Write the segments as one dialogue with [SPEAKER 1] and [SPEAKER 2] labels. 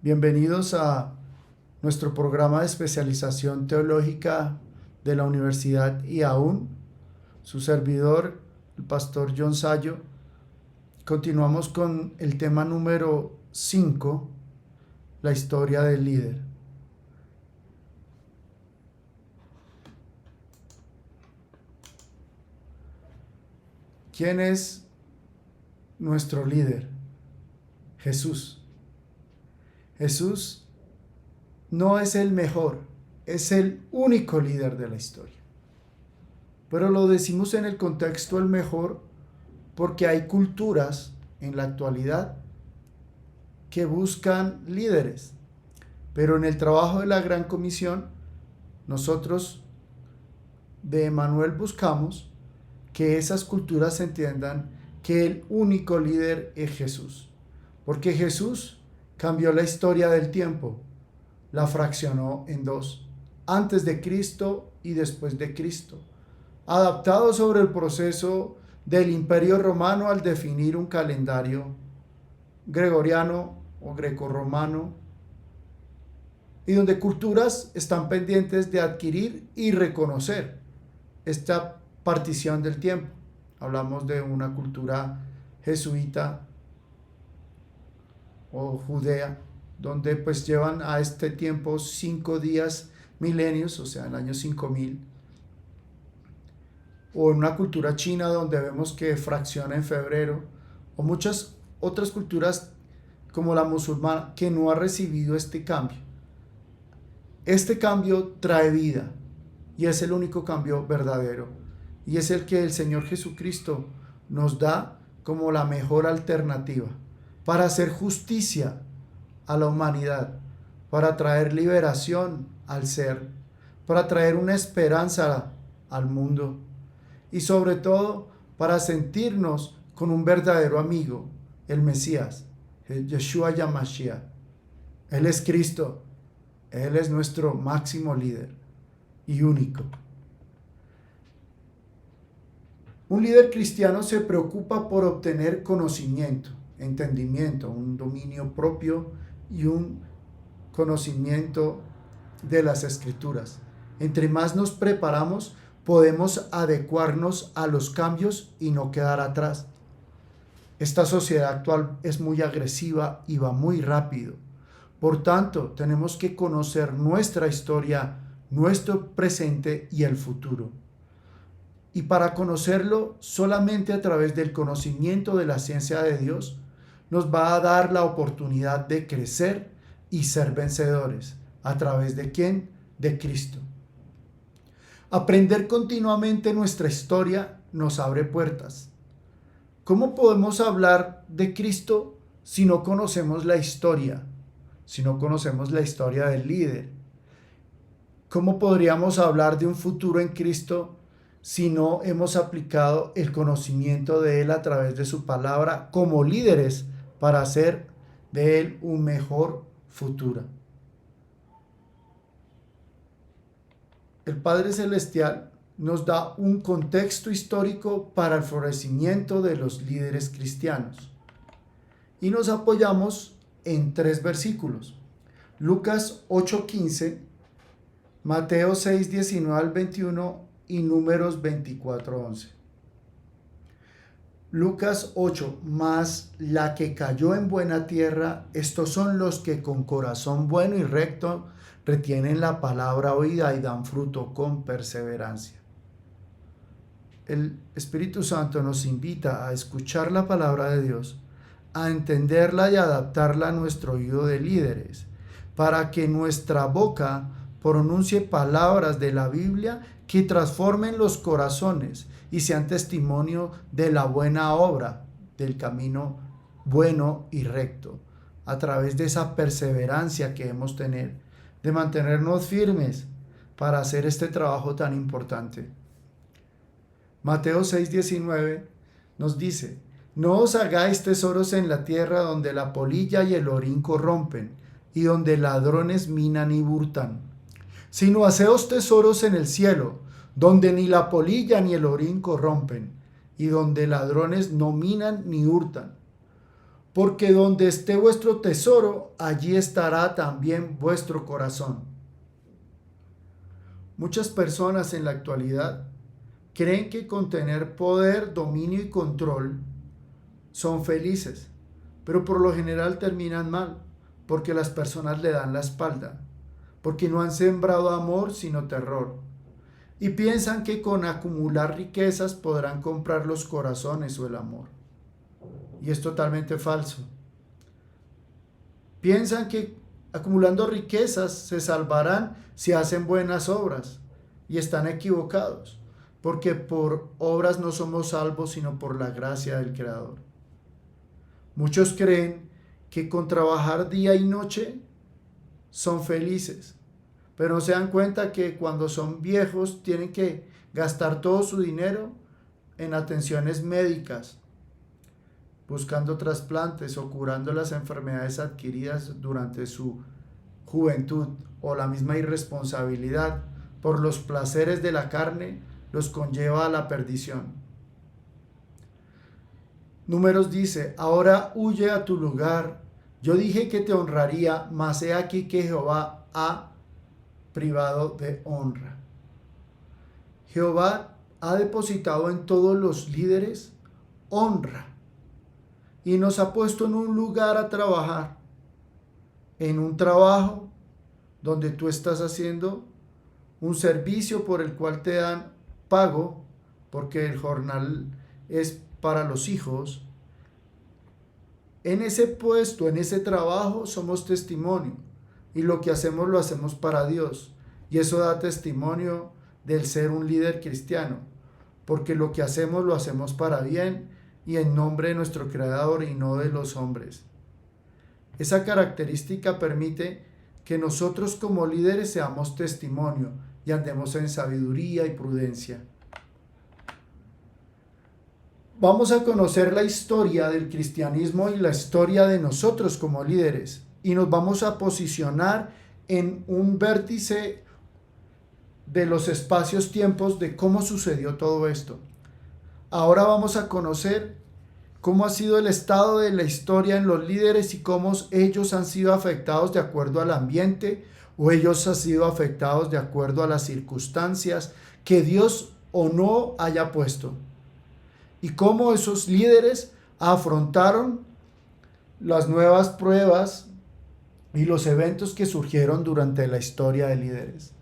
[SPEAKER 1] Bienvenidos a nuestro programa de especialización teológica de la Universidad IAUN. Su servidor, el pastor John Sayo. Continuamos con el tema número 5, la historia del líder. ¿Quién es nuestro líder? Jesús. Jesús no es el mejor, es el único líder de la historia. Pero lo decimos en el contexto el mejor porque hay culturas en la actualidad que buscan líderes. Pero en el trabajo de la Gran Comisión, nosotros de Emanuel buscamos que esas culturas entiendan que el único líder es Jesús. Porque Jesús cambió la historia del tiempo, la fraccionó en dos, antes de Cristo y después de Cristo, adaptado sobre el proceso del Imperio Romano al definir un calendario gregoriano o grecorromano, y donde culturas están pendientes de adquirir y reconocer esta partición del tiempo. Hablamos de una cultura jesuita o judea, donde pues llevan a este tiempo 5 días milenios, o sea, el año 5000, o en una cultura china donde vemos que fracciona en febrero, o muchas otras culturas como la musulmana que no ha recibido este cambio. Este cambio trae vida y es el único cambio verdadero, y es el que el Señor Jesucristo nos da como la mejor alternativa para hacer justicia a la humanidad, para traer liberación al ser, para traer una esperanza al mundo y sobre todo para sentirnos con un verdadero amigo, el Mesías, el Yeshua Yamashiach. Él es Cristo, Él es nuestro máximo líder y único. Un líder cristiano se preocupa por obtener conocimiento, entendimiento, un dominio propio y un conocimiento de las Escrituras. Entre más nos preparamos, podemos adecuarnos a los cambios y no quedar atrás. Esta sociedad actual es muy agresiva y va muy rápido. Por tanto, tenemos que conocer nuestra historia, nuestro presente y el futuro. Y para conocerlo solamente a través del conocimiento de la ciencia de Dios, nos va a dar la oportunidad de crecer y ser vencedores. ¿A través de quién? De Cristo. Aprender continuamente nuestra historia nos abre puertas. ¿Cómo podemos hablar de Cristo si no conocemos la historia? Si no conocemos la historia del líder. ¿Cómo podríamos hablar de un futuro en Cristo si no hemos aplicado el conocimiento de Él a través de su palabra como líderes para hacer de Él un mejor futuro? El Padre Celestial nos da un contexto histórico para el florecimiento de los líderes cristianos y nos apoyamos en 3 versículos: Lucas 8:15, Mateo 6:19 al 21 y Números 24:11. Lucas 8: mas la que cayó en buena tierra, estos son los que con corazón bueno y recto retienen la palabra oída y dan fruto con perseverancia. El Espíritu Santo nos invita a escuchar la palabra de Dios, a entenderla y adaptarla a nuestro oído de líderes, para que nuestra boca pronuncie palabras de la Biblia que transformen los corazones y sean testimonio de la buena obra, del camino bueno y recto, a través de esa perseverancia que debemos tener, de mantenernos firmes para hacer este trabajo tan importante. Mateo 6:19 nos dice: no os hagáis tesoros en la tierra donde la polilla y el orín corrompen y donde ladrones minan y hurtan, sino haceos tesoros en el cielo, donde ni la polilla ni el orín corrompen y donde ladrones no minan ni hurtan. porque donde esté vuestro tesoro, allí estará también vuestro corazón. Muchas personas en la actualidad creen que con tener poder, dominio y control son felices, pero por lo general terminan mal, porque las personas le dan la espalda, porque no han sembrado amor sino terror, y piensan que con acumular riquezas podrán comprar los corazones o el amor. Y es totalmente falso. Piensan que acumulando riquezas se salvarán si hacen buenas obras, y están equivocados, porque por obras no somos salvos sino por la gracia del Creador. Muchos creen que con trabajar día y noche son felices, pero no se dan cuenta que cuando son viejos tienen que gastar todo su dinero en atenciones médicas, buscando trasplantes o curando las enfermedades adquiridas durante su juventud, o la misma irresponsabilidad por los placeres de la carne los conlleva a la perdición. Números dice: ahora huye a tu lugar. Yo dije que te honraría, mas he aquí que Jehová ha privado de honra. Jehová ha depositado en todos los líderes honra y nos ha puesto en un lugar a trabajar, en un trabajo donde tú estás haciendo un servicio por el cual te dan pago, porque el jornal es para los hijos. En ese puesto, en ese trabajo, somos testimonio, y lo que hacemos lo hacemos para Dios, y eso da testimonio del ser un líder cristiano, porque lo que hacemos lo hacemos para bien y en nombre de nuestro Creador y no de los hombres. Esa característica permite que nosotros como líderes seamos testimonio y andemos en sabiduría y prudencia. Vamos a conocer la historia del cristianismo y la historia de nosotros como líderes, y nos vamos a posicionar en un vértice de los espacios-tiempos de cómo sucedió todo esto. Ahora vamos a conocer cómo ha sido el estado de la historia en los líderes y cómo ellos han sido afectados de acuerdo al ambiente, o ellos han sido afectados de acuerdo a las circunstancias que Dios o no haya puesto, y cómo esos líderes afrontaron las nuevas pruebas y los eventos que surgieron durante la historia de líderes.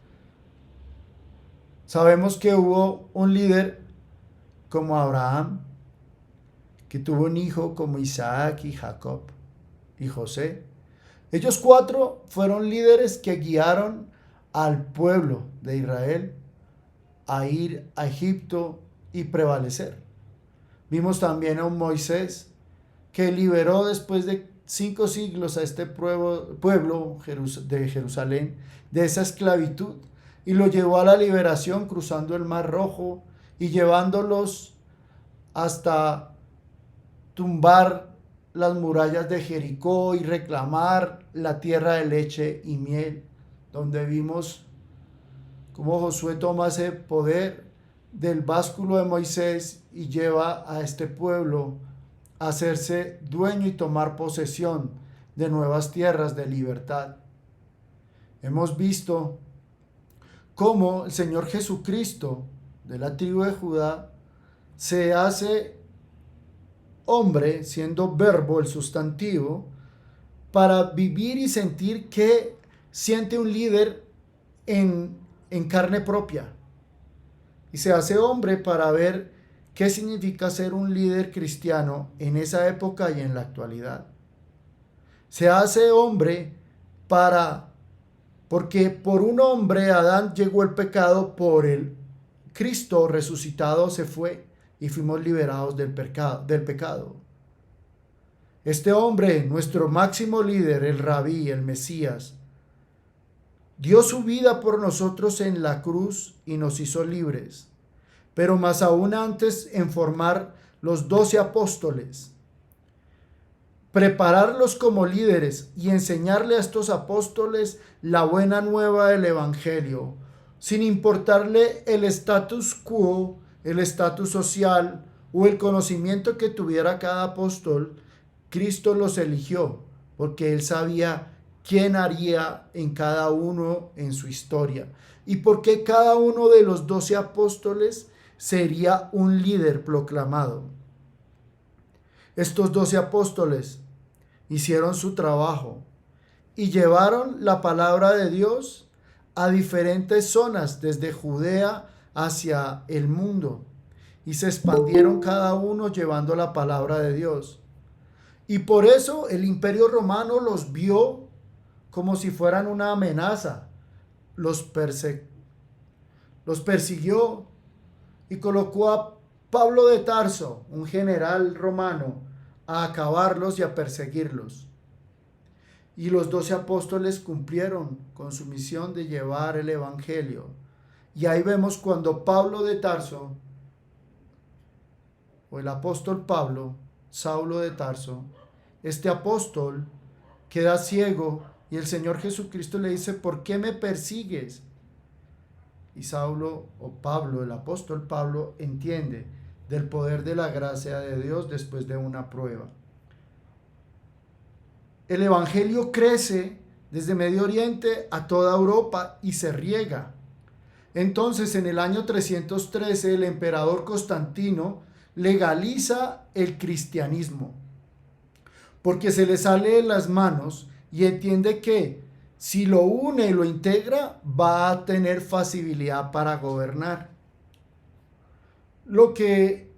[SPEAKER 1] Sabemos que hubo un líder como Abraham, que tuvo un hijo como Isaac y Jacob y José. Ellos 4 fueron líderes que guiaron al pueblo de Israel a ir a Egipto y prevalecer. Vimos también a un Moisés que liberó después de 5 siglos a este pueblo de Jerusalén de esa esclavitud, y lo llevó a la liberación cruzando el Mar Rojo y llevándolos hasta tumbar las murallas de Jericó y reclamar la tierra de leche y miel, donde vimos cómo Josué toma ese poder del básculo de Moisés y lleva a este pueblo a hacerse dueño y tomar posesión de nuevas tierras de libertad. Hemos visto cómo el Señor Jesucristo de la tribu de Judá se hace hombre, siendo verbo el sustantivo, para vivir y sentir que siente un líder en carne propia. Y se hace hombre para ver qué significa ser un líder cristiano en esa época y en la actualidad. Se hace hombre porque por un hombre, Adán, llegó el pecado, por el Cristo resucitado se fue y fuimos liberados del pecado. Este hombre, nuestro máximo líder, el Rabí, el Mesías, dio su vida por nosotros en la cruz y nos hizo libres, pero más aún antes en formar los 12 apóstoles, prepararlos como líderes y enseñarle a estos apóstoles la buena nueva del Evangelio, sin importarle el status quo, el estatus social o el conocimiento que tuviera cada apóstol. Cristo los eligió porque Él sabía quién haría en cada uno en su historia y porque cada uno de los 12 apóstoles sería un líder proclamado. Estos 12 apóstoles hicieron su trabajo y llevaron la palabra de Dios a diferentes zonas desde Judea hacia el mundo y se expandieron cada uno llevando la palabra de Dios. Y por eso el Imperio Romano los vio como si fueran una amenaza. Los persiguió y colocó a Pablo de Tarso, un general romano, a acabarlos y a perseguirlos. Y los 12 apóstoles cumplieron con su misión de llevar el evangelio. Y ahí vemos cuando Pablo de Tarso, o el apóstol Pablo, Saulo de Tarso, este apóstol queda ciego y el Señor Jesucristo le dice: ¿por qué me persigues? Y Saulo, o Pablo, el apóstol Pablo, entiende del poder de la gracia de Dios después de una prueba. El evangelio crece desde Medio Oriente a toda Europa y se riega. Entonces, en el año 313, el emperador Constantino legaliza el cristianismo, porque se le sale de las manos y entiende que si lo une y lo integra, va a tener facilidad para gobernar. Lo que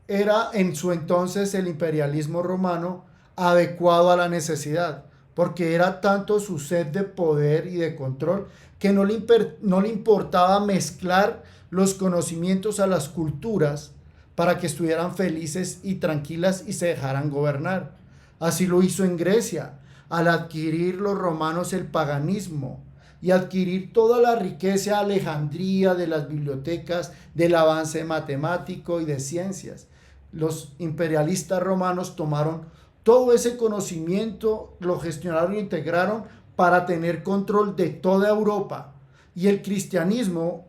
[SPEAKER 1] era en su entonces el imperialismo romano, adecuado a la necesidad, porque era tanto su sed de poder y de control que no le importaba mezclar los conocimientos a las culturas para que estuvieran felices y tranquilas y se dejaran gobernar. Así lo hizo en Grecia, al adquirir los romanos el paganismo y adquirir toda la riqueza de Alejandría, de las bibliotecas, del avance matemático y de ciencias. Los imperialistas romanos tomaron todo ese conocimiento, lo gestionaron e integraron para tener control de toda Europa. Y el cristianismo,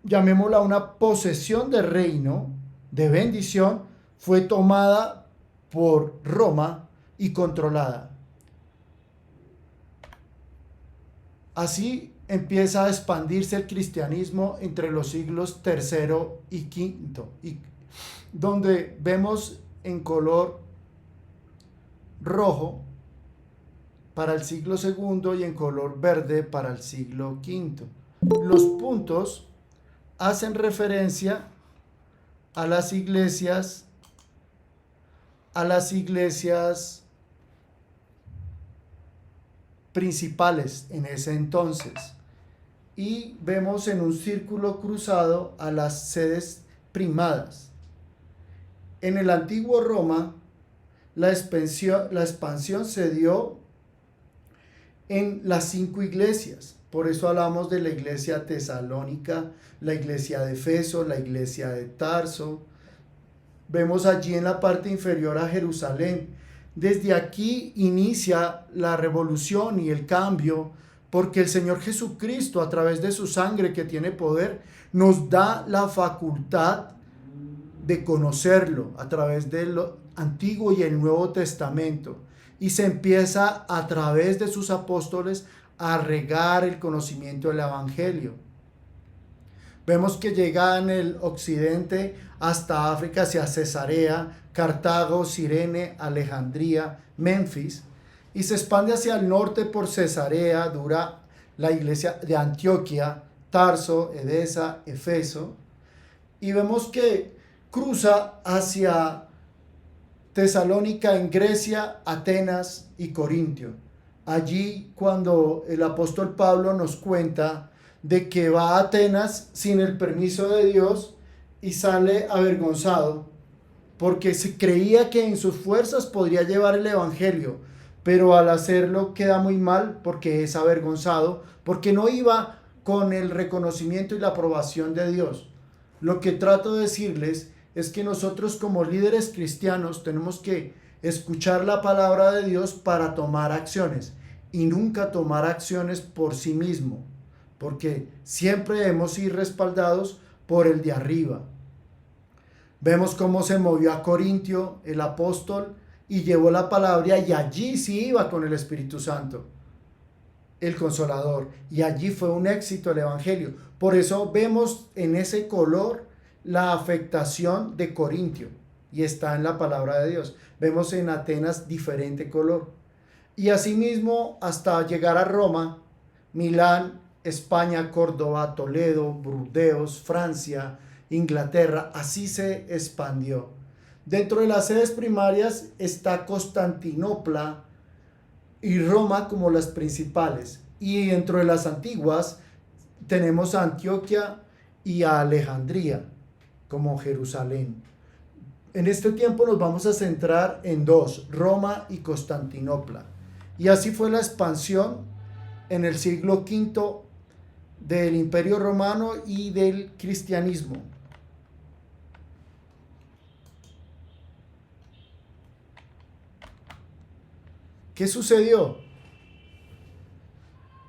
[SPEAKER 1] llamémosla una posesión de reino, de bendición, fue tomada por Roma y controlada. Así empieza a expandirse el cristianismo entre los siglos III y V, donde vemos en color rojo para el siglo II y en color verde para el siglo V. Los puntos hacen referencia a las iglesias principales en ese entonces, y vemos en un círculo cruzado a las sedes primadas. En el antiguo Roma, la expansión se dio en las 5 iglesias. Por eso hablamos de la iglesia tesalónica, la iglesia de Efeso, la iglesia de Tarso. Vemos allí en la parte inferior a Jerusalén. Desde aquí inicia la revolución y el cambio, porque el Señor Jesucristo, a través de su sangre que tiene poder, nos da la facultad de conocerlo a través del Antiguo y el Nuevo Testamento. Y se empieza a través de sus apóstoles a regar el conocimiento del Evangelio. Vemos que llega en el occidente hasta África, hacia Cesarea, Cartago, Cirene, Alejandría, Memphis, y se expande hacia el norte por Cesarea, dura la iglesia de Antioquia, Tarso, Edesa, Efeso, y vemos que cruza hacia Tesalónica en Grecia, Atenas y Corintio. Allí cuando el apóstol Pablo nos cuenta de que va a Atenas sin el permiso de Dios y sale avergonzado porque se creía que en sus fuerzas podría llevar el evangelio, pero al hacerlo queda muy mal porque es avergonzado, porque no iba con el reconocimiento y la aprobación de Dios. Lo que trato de decirles es que nosotros como líderes cristianos tenemos que escuchar la palabra de Dios para tomar acciones y nunca tomar acciones por sí mismo, porque siempre debemos ir respaldados por el de arriba. Vemos cómo se movió a Corintio el apóstol y llevó la palabra, y allí sí iba con el Espíritu Santo, el Consolador, y allí fue un éxito el Evangelio. Por eso vemos en ese color la afectación de Corintio, y está en la palabra de Dios. Vemos en Atenas diferente color. Y asimismo hasta llegar a Roma, Milán, España, Córdoba, Toledo, Burdeos, Francia, Inglaterra, así se expandió. Dentro de las sedes primarias está Constantinopla y Roma como las principales. Y dentro de las antiguas tenemos a Antioquia y a Alejandría como Jerusalén. En este tiempo nos vamos a centrar en dos, Roma y Constantinopla. Y así fue la expansión en el siglo V del Imperio Romano y del cristianismo. ¿Qué sucedió?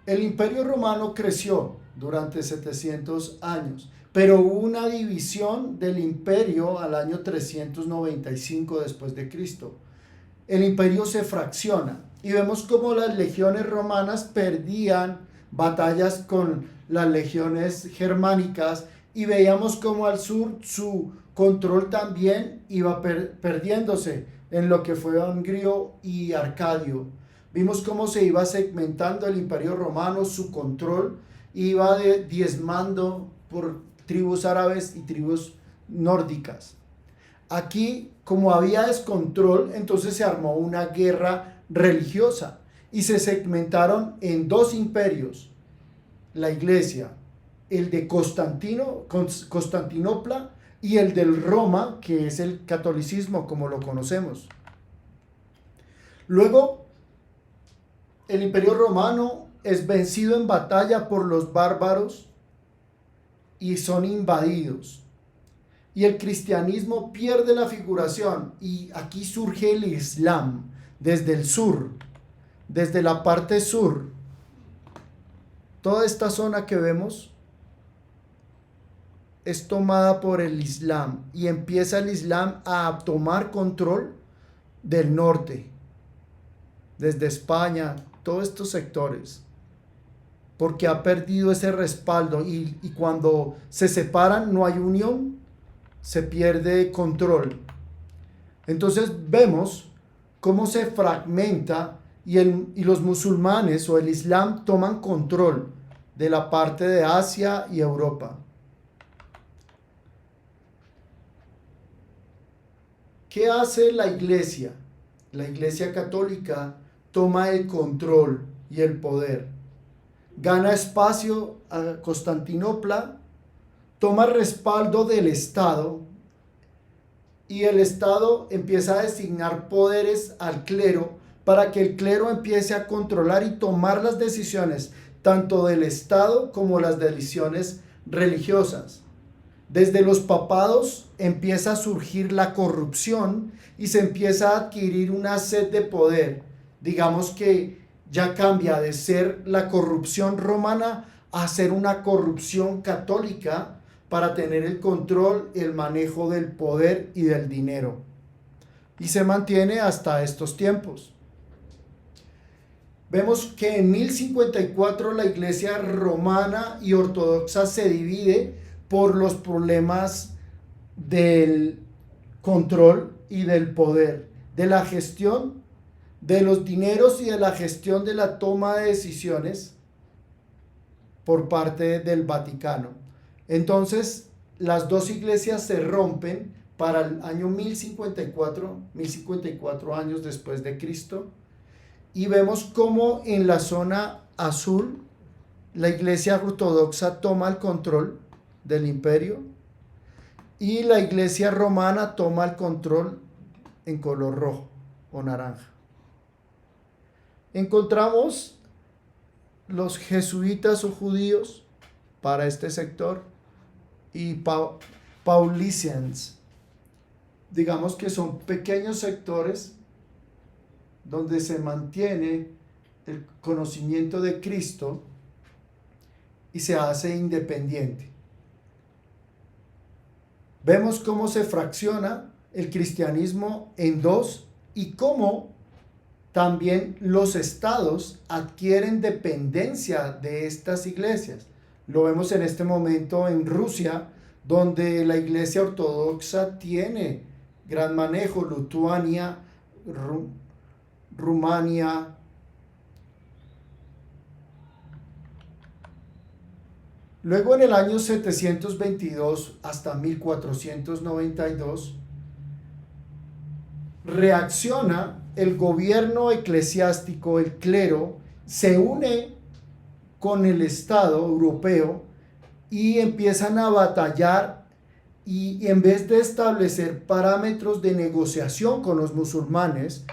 [SPEAKER 1] El Imperio Romano creció durante 700 años, pero hubo una división del imperio al año 395 después de Cristo. El imperio se fracciona y vemos cómo las legiones romanas perdían batallas con las legiones germánicas, y veíamos cómo al sur su control también iba perdiéndose en lo que fue Hungría y Arcadio. Vimos cómo se iba segmentando el imperio romano, su control iba diezmando por tribus árabes y tribus nórdicas. Aquí, como había descontrol, entonces se armó una guerra religiosa y se segmentaron en dos imperios: la iglesia, el de Constantinopla, y el del Roma, que es el catolicismo como lo conocemos. Luego, el imperio romano es vencido en batalla por los bárbaros y son invadidos. Y el cristianismo pierde la figuración, y aquí surge el Islam desde el sur, desde la parte sur. Toda esta zona que vemos es tomada por el Islam, y empieza el Islam a tomar control del norte, desde España, todos estos sectores, porque ha perdido ese respaldo, y cuando se separan no hay unión, se pierde control. Entonces vemos cómo se fragmenta y los musulmanes o el Islam toman control de la parte de Asia y Europa. ¿Qué hace la iglesia? La iglesia católica toma el control y el poder. Gana espacio a Constantinopla, toma respaldo del Estado, y el Estado empieza a designar poderes al clero para que el clero empiece a controlar y tomar las decisiones tanto del Estado como las decisiones religiosas. Desde los papados empieza a surgir la corrupción y se empieza a adquirir una sed de poder. Digamos que ya cambia de ser la corrupción romana a ser una corrupción católica para tener el control, el manejo del poder y del dinero. Y se mantiene hasta estos tiempos. Vemos que en 1054 la iglesia romana y ortodoxa se divide por los problemas del control y del poder, de la gestión de los dineros y de la gestión de la toma de decisiones por parte del Vaticano. Entonces, las dos iglesias se rompen para el año 1054 años después de Cristo, y vemos cómo en la zona azul la iglesia ortodoxa toma el control del imperio y la iglesia romana toma el control en color rojo o naranja. Encontramos los jesuitas o judíos para este sector y Paulicians, digamos que son pequeños sectores donde se mantiene el conocimiento de Cristo y se hace independiente. Vemos cómo se fracciona el cristianismo en dos y cómo también los estados adquieren dependencia de estas iglesias. Lo vemos en este momento en Rusia, donde la iglesia ortodoxa tiene gran manejo, Lituania, Rumania. Luego en el año 722 hasta 1492, reacciona el gobierno eclesiástico, el clero, se une con el Estado europeo y empiezan a batallar, y en vez de establecer parámetros de negociación con los musulmanes,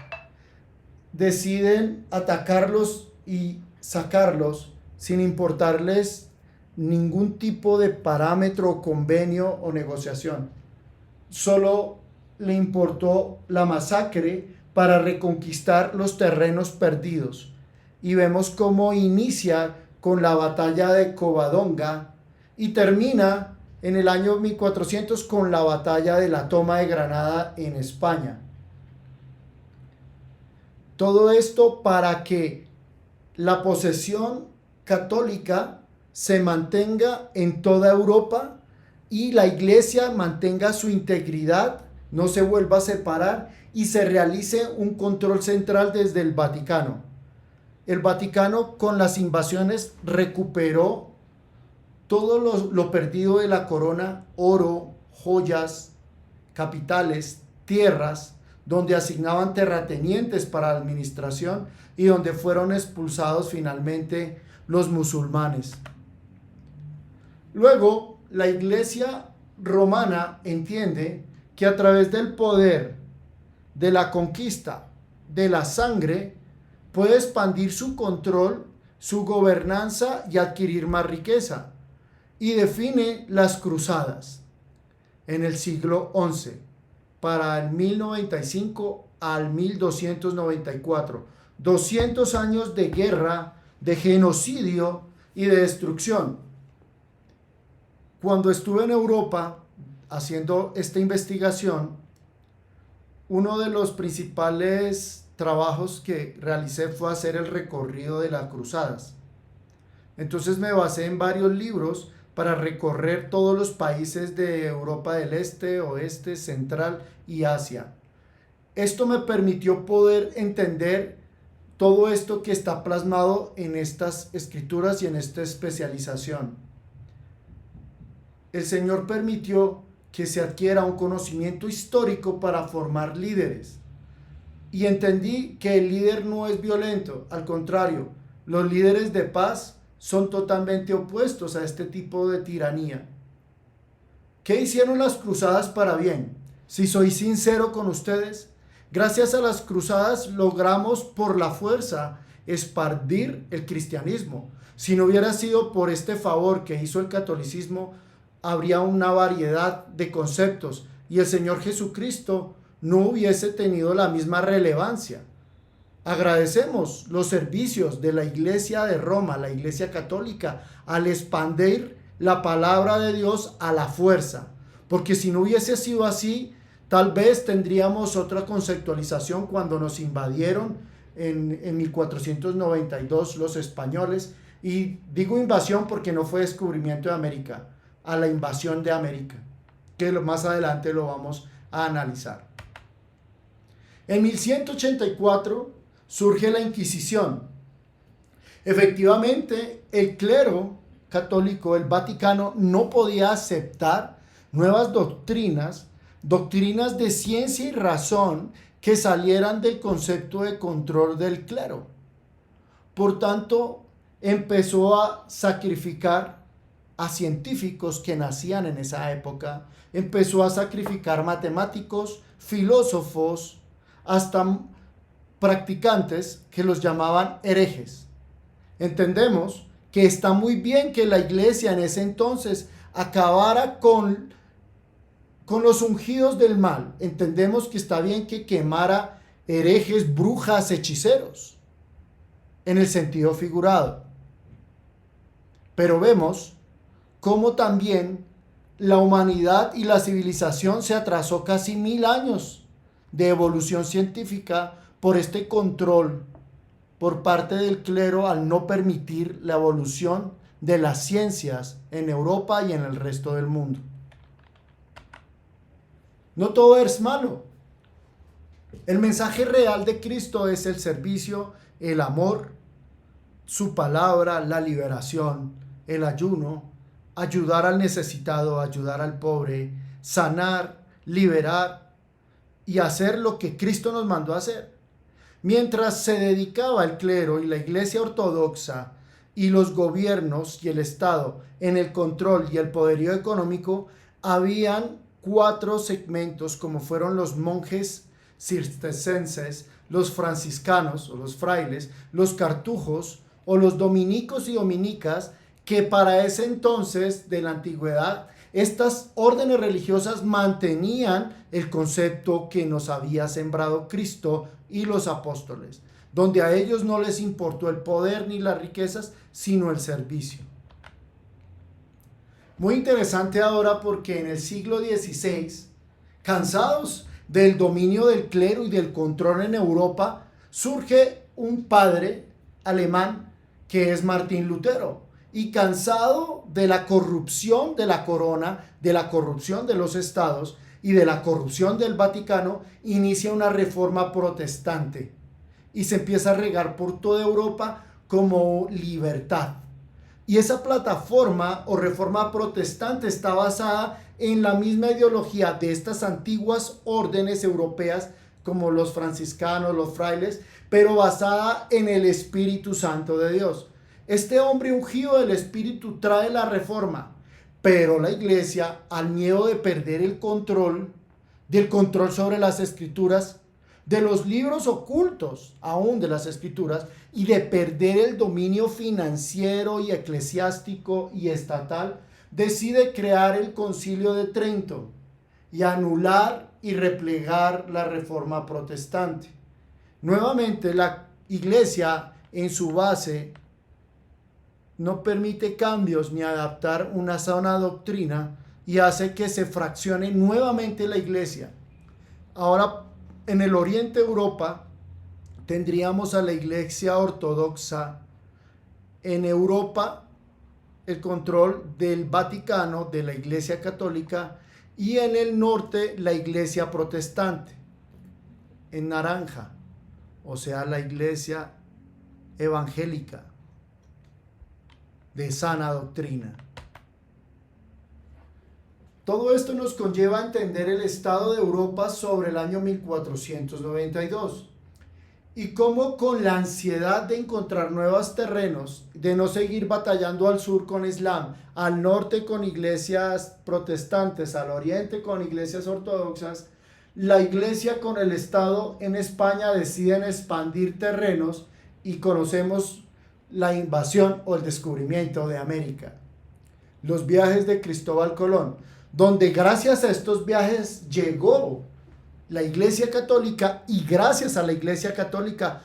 [SPEAKER 1] deciden atacarlos y sacarlos sin importarles ningún tipo de parámetro o convenio o negociación. Solo le importó la masacre para reconquistar los terrenos perdidos. Y vemos cómo inicia con la batalla de Covadonga y termina en el año 1400 con la batalla de la toma de Granada en España. Todo esto para que la posesión católica se mantenga en toda Europa y la iglesia mantenga su integridad, no se vuelva a separar y se realice un control central desde el Vaticano. El Vaticano, con las invasiones, recuperó todo lo perdido de la corona: oro, joyas, capitales, tierras, donde asignaban terratenientes para la administración y donde fueron expulsados finalmente los musulmanes. Luego, la iglesia romana entiende que a través del poder, de la conquista, de la sangre, puede expandir su control, su gobernanza y adquirir más riqueza, y define las cruzadas en el siglo XI, para el 1095 al 1294, 200 años de guerra, de genocidio y de destrucción. Cuando estuve en Europa haciendo esta investigación, uno de los principales trabajos que realicé fue hacer el recorrido de las cruzadas. Entonces me basé en varios libros para recorrer todos los países de Europa del Este, Oeste, Central y Asia. Esto me permitió poder entender todo esto que está plasmado en estas escrituras y en esta especialización. El Señor permitió que se adquiera un conocimiento histórico para formar líderes. Y entendí que el líder no es violento, al contrario, los líderes de paz son totalmente opuestos a este tipo de tiranía. ¿Qué hicieron las cruzadas para bien? Si soy sincero con ustedes, gracias a las cruzadas logramos por la fuerza expandir el cristianismo. Si no hubiera sido por este favor que hizo el catolicismo, habría una variedad de conceptos y el Señor Jesucristo no hubiese tenido la misma relevancia. Agradecemos los servicios de la Iglesia de Roma, la Iglesia Católica, al expandir la palabra de Dios a la fuerza, porque si no hubiese sido así, tal vez tendríamos otra conceptualización cuando nos invadieron en 1492 los españoles, y digo invasión porque no fue descubrimiento de América, a la invasión de América, que más adelante lo vamos a analizar. En 1184 surge la Inquisición. Efectivamente, el clero católico, el Vaticano, no podía aceptar nuevas doctrinas de ciencia y razón que salieran del concepto de control del clero. Por tanto, empezó a sacrificar a científicos que nacían en esa época, empezó a sacrificar matemáticos, filósofos, hasta practicantes que los llamaban herejes. Entendemos que está muy bien que la iglesia en ese entonces acabara con los ungidos del mal. Entendemos que está bien que quemara herejes, brujas, hechiceros, en el sentido figurado. Pero vemos cómo también la humanidad y la civilización se atrasó casi 1000 años de evolución científica por este control por parte del clero al no permitir la evolución de las ciencias en Europa y en el resto del mundo. No todo es malo. El mensaje real de Cristo es el servicio, el amor, su palabra, la liberación, el ayuno, ayudar al necesitado, ayudar al pobre, sanar, liberar y hacer lo que Cristo nos mandó a hacer. Mientras se dedicaba el clero y la iglesia ortodoxa y los gobiernos y el Estado en el control y el poderío económico, habían 4 segmentos como fueron los monjes cistercenses, los franciscanos o los frailes, los cartujos o los dominicos y dominicas, que para ese entonces de la antigüedad estas órdenes religiosas mantenían el concepto que nos había sembrado Cristo y los apóstoles, donde a ellos no les importó el poder ni las riquezas, sino el servicio. Muy interesante ahora porque en el siglo XVI, cansados del dominio del clero y del control en Europa, surge un padre alemán que es Martín Lutero. Y cansado de la corrupción de la corona, de la corrupción de los estados y de la corrupción del Vaticano, inicia una reforma protestante y se empieza a regar por toda Europa como libertad. Y esa plataforma o reforma protestante está basada en la misma ideología de estas antiguas órdenes europeas como los franciscanos, los frailes, pero basada en el Espíritu Santo de Dios. Este hombre ungido del Espíritu trae la reforma, pero la iglesia, al miedo de perder el control, del control sobre las escrituras, de los libros ocultos aún de las escrituras, y de perder el dominio financiero y eclesiástico y estatal, decide crear el Concilio de Trento y anular y replegar la reforma protestante. Nuevamente, la iglesia en su base no permite cambios ni adaptar una sana doctrina y hace que se fraccione nuevamente la iglesia. Ahora, en el oriente de Europa, tendríamos a la iglesia ortodoxa. En Europa, el control del Vaticano, de la iglesia católica, y en el norte, la iglesia protestante, en naranja, o sea, la iglesia evangélica, de sana doctrina. Todo esto nos conlleva a entender el estado de Europa sobre el año 1492 y cómo, con la ansiedad de encontrar nuevos terrenos, de no seguir batallando al sur con Islam, al norte con iglesias protestantes, al oriente con iglesias ortodoxas, la iglesia con el Estado en España deciden expandir terrenos y conocemos la invasión o el descubrimiento de América. Los viajes de Cristóbal Colón, donde gracias a estos viajes llegó la Iglesia Católica, y gracias a la Iglesia Católica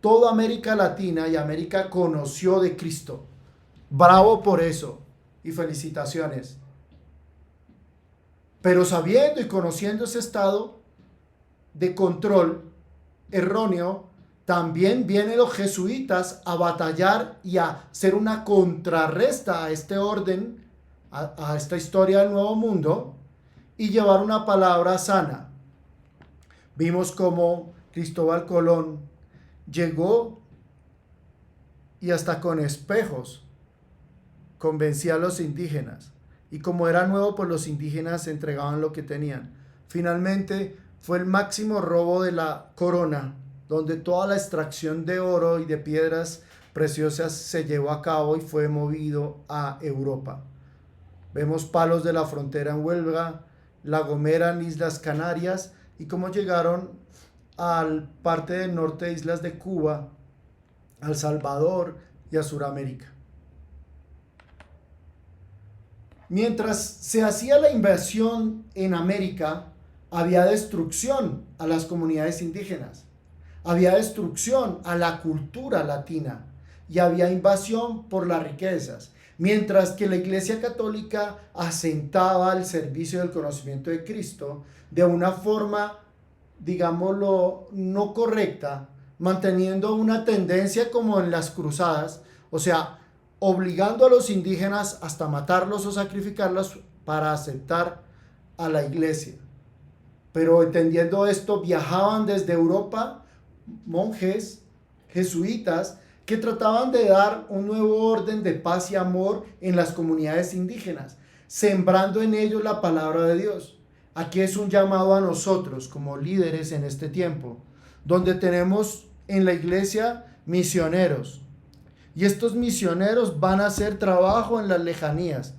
[SPEAKER 1] toda América Latina y América conoció de Cristo. Bravo por eso y felicitaciones. Pero sabiendo y conociendo ese estado de control erróneo, también vienen los jesuitas a batallar y a hacer una contrarresta a este orden, a esta historia del Nuevo Mundo, y llevar una palabra sana. Vimos cómo Cristóbal Colón llegó y hasta con espejos convencía a los indígenas. Y como era nuevo, pues los indígenas entregaban lo que tenían. Finalmente fue el máximo robo de la corona, donde toda la extracción de oro y de piedras preciosas se llevó a cabo y fue movido a Europa. Vemos Palos de la Frontera en Huelva, La Gomera en Islas Canarias, y cómo llegaron al parte del norte de islas de Cuba, al Salvador y a Sudamérica. Mientras se hacía la invasión en América, había destrucción a las comunidades indígenas, había destrucción a la cultura latina y había invasión por las riquezas. Mientras que la Iglesia Católica asentaba el servicio del conocimiento de Cristo de una forma, digámoslo, no correcta, manteniendo una tendencia como en las cruzadas, o sea, obligando a los indígenas hasta matarlos o sacrificarlos para aceptar a la iglesia. Pero entendiendo esto, viajaban desde Europa monjes jesuitas que trataban de dar un nuevo orden de paz y amor en las comunidades indígenas, sembrando en ellos la palabra de Dios. Aquí es un llamado a nosotros como líderes en este tiempo, donde tenemos en la iglesia misioneros. Y estos misioneros van a hacer trabajo en las lejanías,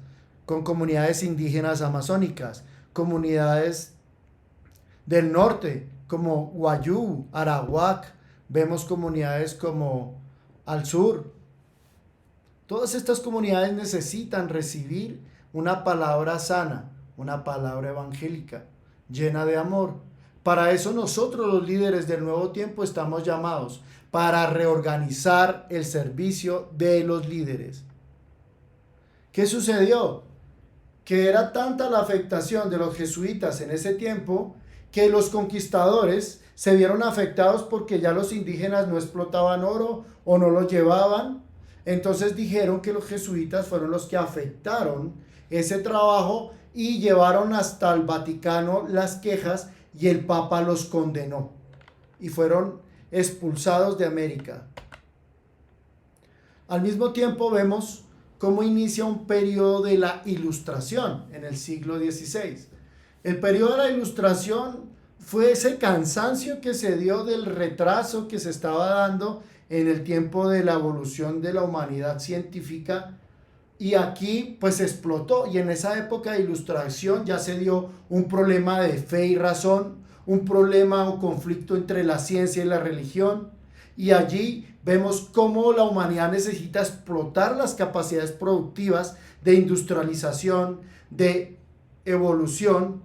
[SPEAKER 1] con comunidades indígenas amazónicas, comunidades del norte, como Wayuu, Arawak, vemos comunidades como al sur. Todas estas comunidades necesitan recibir una palabra sana, una palabra evangélica, llena de amor. Para eso nosotros los líderes del nuevo tiempo estamos llamados, para reorganizar el servicio de los líderes. ¿Qué sucedió? Que era tanta la afectación de los jesuitas en ese tiempo que los conquistadores se vieron afectados porque ya los indígenas no explotaban oro o no lo llevaban. Entonces dijeron que los jesuitas fueron los que afectaron ese trabajo y llevaron hasta el Vaticano las quejas y el Papa los condenó y fueron expulsados de América. Al mismo tiempo vemos cómo inicia un periodo de la Ilustración en el siglo XVI. El periodo de la Ilustración fue ese cansancio que se dio del retraso que se estaba dando en el tiempo de la evolución de la humanidad científica, y aquí pues explotó, y en esa época de Ilustración ya se dio un problema de fe y razón, un problema o conflicto entre la ciencia y la religión, y allí vemos cómo la humanidad necesita explotar las capacidades productivas de industrialización, de evolución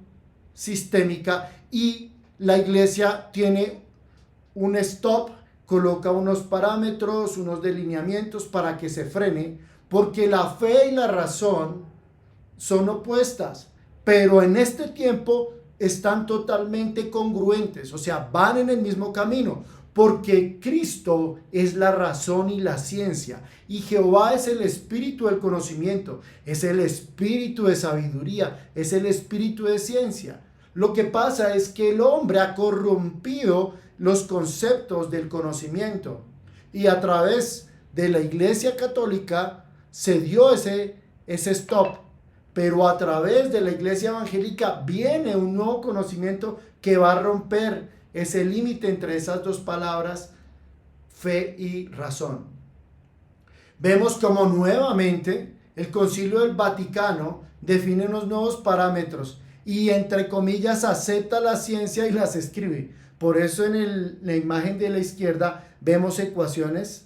[SPEAKER 1] sistémica, y la iglesia tiene un stop, coloca unos parámetros, unos delineamientos para que se frene, porque la fe y la razón son opuestas, pero en este tiempo están totalmente congruentes, o sea, van en el mismo camino, porque Cristo es la razón y la ciencia, y Jehová es el espíritu del conocimiento, es el espíritu de sabiduría, es el espíritu de ciencia. Lo que pasa es que el hombre ha corrompido los conceptos del conocimiento, y a través de la Iglesia Católica se dio ese stop, pero a través de la Iglesia Evangélica viene un nuevo conocimiento que va a romper ese límite entre esas dos palabras, fe y razón. Vemos como nuevamente el Concilio del Vaticano define unos nuevos parámetros y entre comillas acepta la ciencia y las escribe. Por eso en la imagen de la izquierda vemos ecuaciones: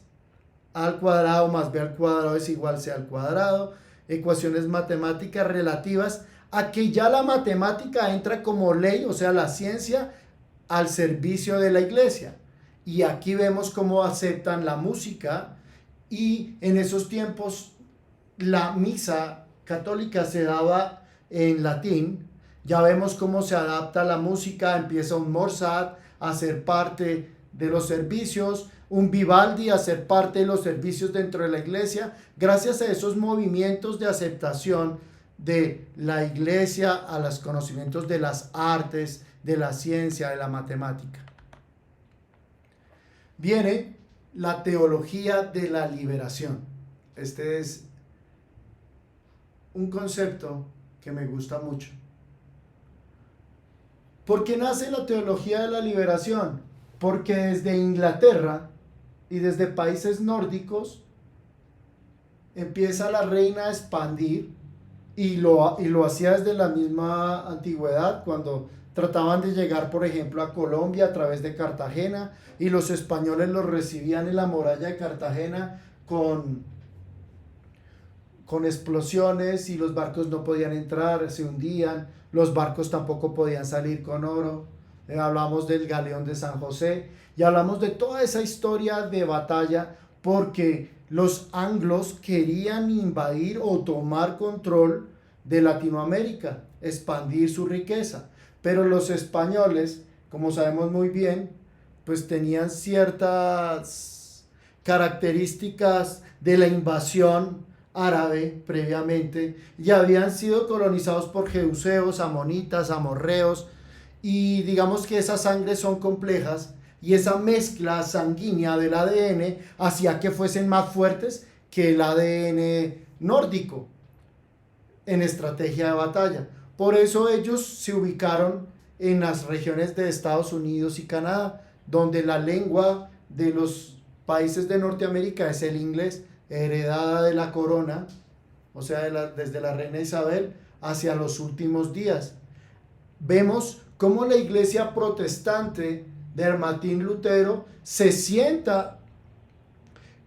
[SPEAKER 1] a al cuadrado más b al cuadrado es igual a c al cuadrado, ecuaciones matemáticas relativas a que ya la matemática entra como ley, o sea, la ciencia al servicio de la iglesia. Y aquí vemos cómo aceptan la música, y en esos tiempos la misa católica se daba en latín. Ya vemos cómo se adapta la música, empieza un Mozart a ser parte de los servicios, un Vivaldi a ser parte de los servicios dentro de la iglesia, gracias a esos movimientos de aceptación de la iglesia a los conocimientos de las artes, de la ciencia, de la matemática. Viene la teología de la liberación. Este es un concepto que me gusta mucho. ¿Por qué nace la teología de la liberación? Porque desde Inglaterra y desde países nórdicos empieza la reina a expandir, y lo hacía desde la misma antigüedad, cuando trataban de llegar, por ejemplo, a Colombia a través de Cartagena, y los españoles los recibían en la muralla de Cartagena con explosiones, y los barcos no podían entrar, se hundían, los barcos tampoco podían salir con oro. Hablamos del galeón de San José y hablamos de toda esa historia de batalla, porque los anglos querían invadir o tomar control de Latinoamérica, expandir su riqueza. Pero los españoles, como sabemos muy bien, pues tenían ciertas características de la invasión árabe previamente y habían sido colonizados por jebuseos, amonitas, amorreos, y digamos que esas sangres son complejas y esa mezcla sanguínea del ADN hacía que fuesen más fuertes que el ADN nórdico en estrategia de batalla. Por eso ellos se ubicaron en las regiones de Estados Unidos y Canadá, donde la lengua de los países de Norteamérica es el inglés, heredada de la corona, o sea, desde la reina Isabel hacia los últimos días. Vemos cómo la iglesia protestante de Martín Lutero se sienta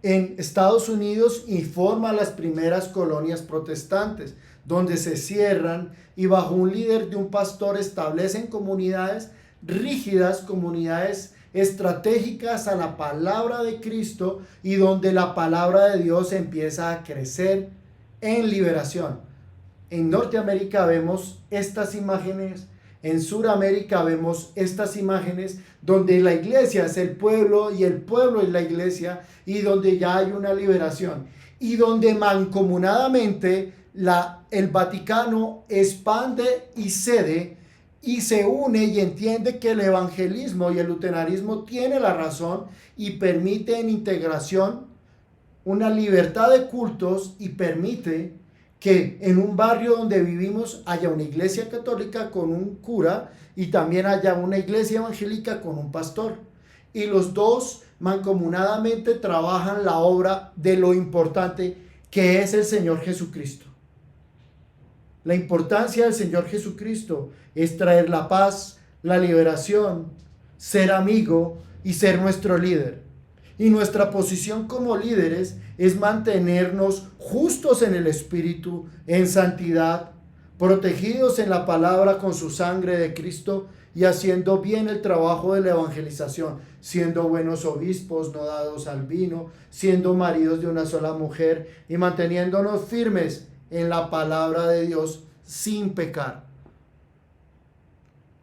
[SPEAKER 1] en Estados Unidos y forma las primeras colonias protestantes, donde se cierran y bajo un líder de un pastor establecen comunidades rígidas, comunidades estratégicas a la palabra de Cristo y donde la palabra de Dios empieza a crecer en liberación. En Norteamérica vemos estas imágenes, en Sudamérica vemos estas imágenes donde la iglesia es el pueblo y el pueblo es la iglesia y donde ya hay una liberación y donde mancomunadamente el Vaticano expande y cede y se une y entiende que el evangelismo y el luteranismo tiene la razón y permite en integración una libertad de cultos y permite que en un barrio donde vivimos haya una iglesia católica con un cura y también haya una iglesia evangélica con un pastor. Y los dos mancomunadamente trabajan la obra de lo importante que es el Señor Jesucristo. La importancia del Señor Jesucristo es traer la paz, la liberación, ser amigo y ser nuestro líder. Y nuestra posición como líderes es mantenernos justos en el Espíritu, en santidad, protegidos en la palabra con su sangre de Cristo y haciendo bien el trabajo de la evangelización, siendo buenos obispos, no dados al vino, siendo maridos de una sola mujer y manteniéndonos firmes en la palabra de Dios sin pecar.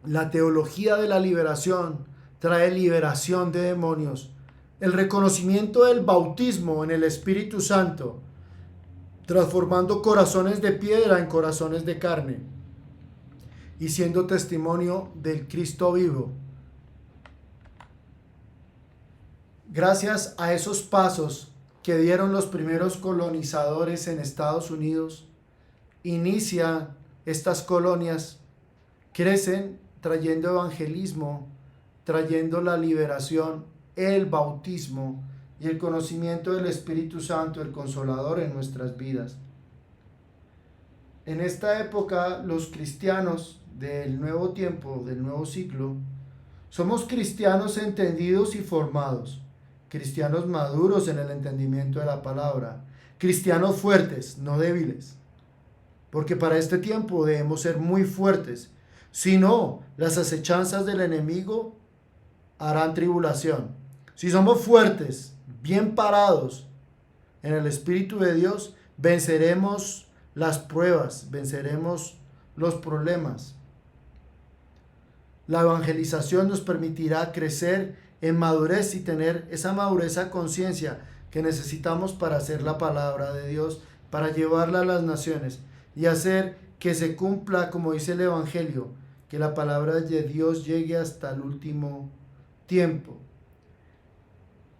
[SPEAKER 1] La teología de la liberación trae liberación de demonios. El reconocimiento del bautismo en el Espíritu Santo, transformando corazones de piedra en corazones de carne y siendo testimonio del Cristo vivo. Gracias a esos pasos que dieron los primeros colonizadores en Estados Unidos, inician estas colonias, crecen trayendo evangelismo, trayendo la liberación, el bautismo y el conocimiento del Espíritu Santo, el Consolador en nuestras vidas. En esta época, los cristianos del nuevo tiempo, del nuevo siglo, somos cristianos entendidos y formados, cristianos maduros en el entendimiento de la palabra, cristianos fuertes, no débiles, porque para este tiempo debemos ser muy fuertes, si no, las acechanzas del enemigo harán tribulación. Si somos fuertes, bien parados en el Espíritu de Dios, venceremos las pruebas, venceremos los problemas. La evangelización nos permitirá crecer en madurez y tener esa madurez a conciencia que necesitamos para hacer la palabra de Dios, para llevarla a las naciones y hacer que se cumpla, como dice el Evangelio, que la palabra de Dios llegue hasta el último tiempo.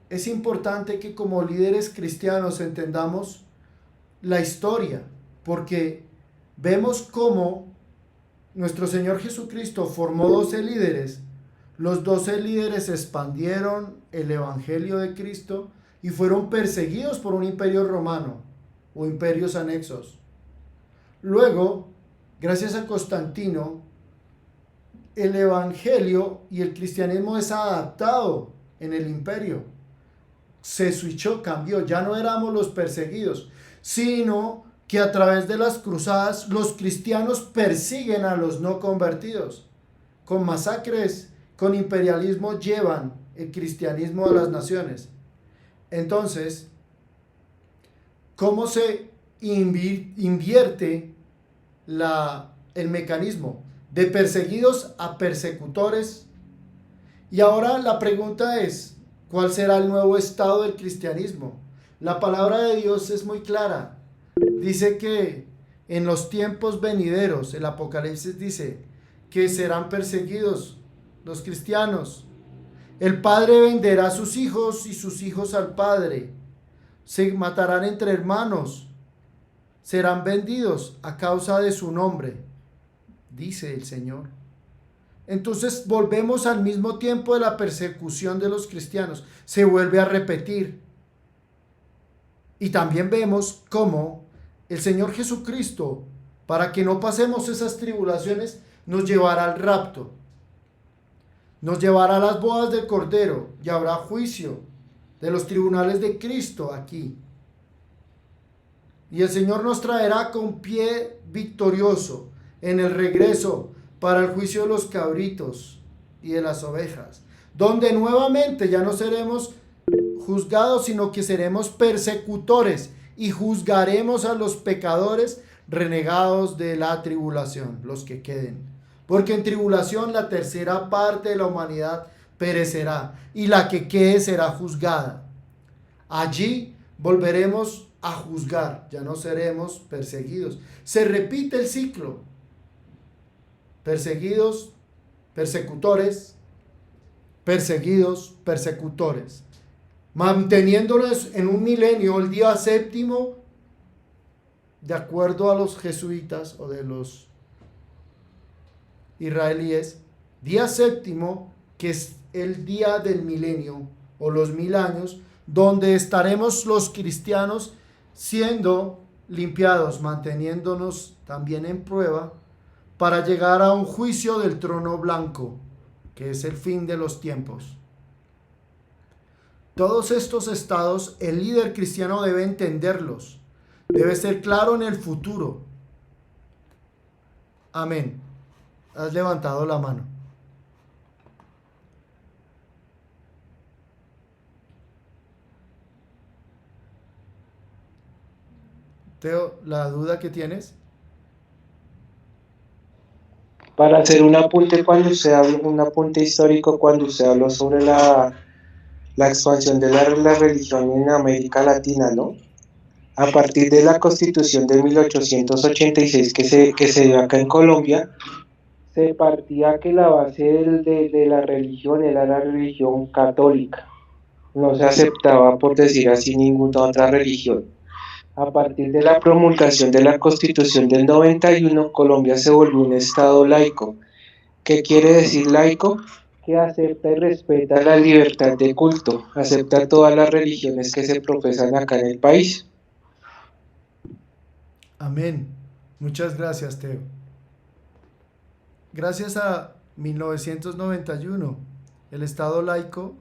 [SPEAKER 1] Es importante que como líderes cristianos entendamos la historia, porque vemos cómo nuestro Señor Jesucristo formó 12 líderes. Los 12 líderes expandieron el Evangelio de Cristo y fueron perseguidos por un imperio romano o imperios anexos. Luego, gracias a Constantino, el Evangelio y el cristianismo es adaptado en el imperio. Se switchó, cambió, ya no éramos los perseguidos, sino que a través de las cruzadas los cristianos persiguen a los no convertidos. Con masacres, con imperialismo llevan el cristianismo a las naciones. Entonces, ¿cómo se invierte el mecanismo? De perseguidos a persecutores. Y ahora la pregunta es, ¿cuál será el nuevo estado del cristianismo? La palabra de Dios es muy clara. Dice que en los tiempos venideros, el Apocalipsis dice que serán perseguidos los cristianos. El padre venderá a sus hijos y sus hijos al padre. Se matarán entre hermanos. Serán vendidos a causa de su nombre, dice el Señor. Entonces volvemos al mismo tiempo de la persecución de los cristianos. Se vuelve a repetir. Y también vemos cómo el Señor Jesucristo, para que no pasemos esas tribulaciones, nos llevará al rapto. Nos llevará a las bodas del Cordero y habrá juicio de los tribunales de Cristo aquí. Y el Señor nos traerá con pie victorioso en el regreso para el juicio de los cabritos y de las ovejas, donde nuevamente ya no seremos juzgados, sino que seremos persecutores y juzgaremos a los pecadores renegados de la tribulación, los que queden. Porque en tribulación la tercera parte de la humanidad perecerá y la que quede será juzgada. Allí volveremos a juzgar, ya no seremos perseguidos. Se repite el ciclo. Perseguidos, persecutores, perseguidos, persecutores. Manteniéndonos en un milenio, el día séptimo, de acuerdo a los jesuitas o de los israelíes, día séptimo, que es el día del milenio o los 1000 años, donde estaremos los cristianos siendo limpiados, manteniéndonos también en prueba para llegar a un juicio del trono blanco, que es el fin de los tiempos. Todos estos estados el líder cristiano debe entenderlos, debe ser claro en el futuro. Amén. Has levantado la mano. Teo, ¿la duda que tienes?
[SPEAKER 2] Para hacer un apunte cuando usted habla, un apunte histórico cuando usted habló sobre la expansión de la religión en América Latina, ¿no? A partir de la Constitución de 1886 que se dio acá en Colombia, se partía que la base de la religión era la religión católica. No se aceptaba, por decir así, ninguna otra religión. A partir de la promulgación de la Constitución del 91, Colombia se volvió un estado laico. ¿Qué quiere decir laico? Que acepta y respeta la libertad de culto, acepta todas las religiones que se profesan acá en el país.
[SPEAKER 1] Amén. Muchas gracias, Teo. Gracias a 1991, el Estado laico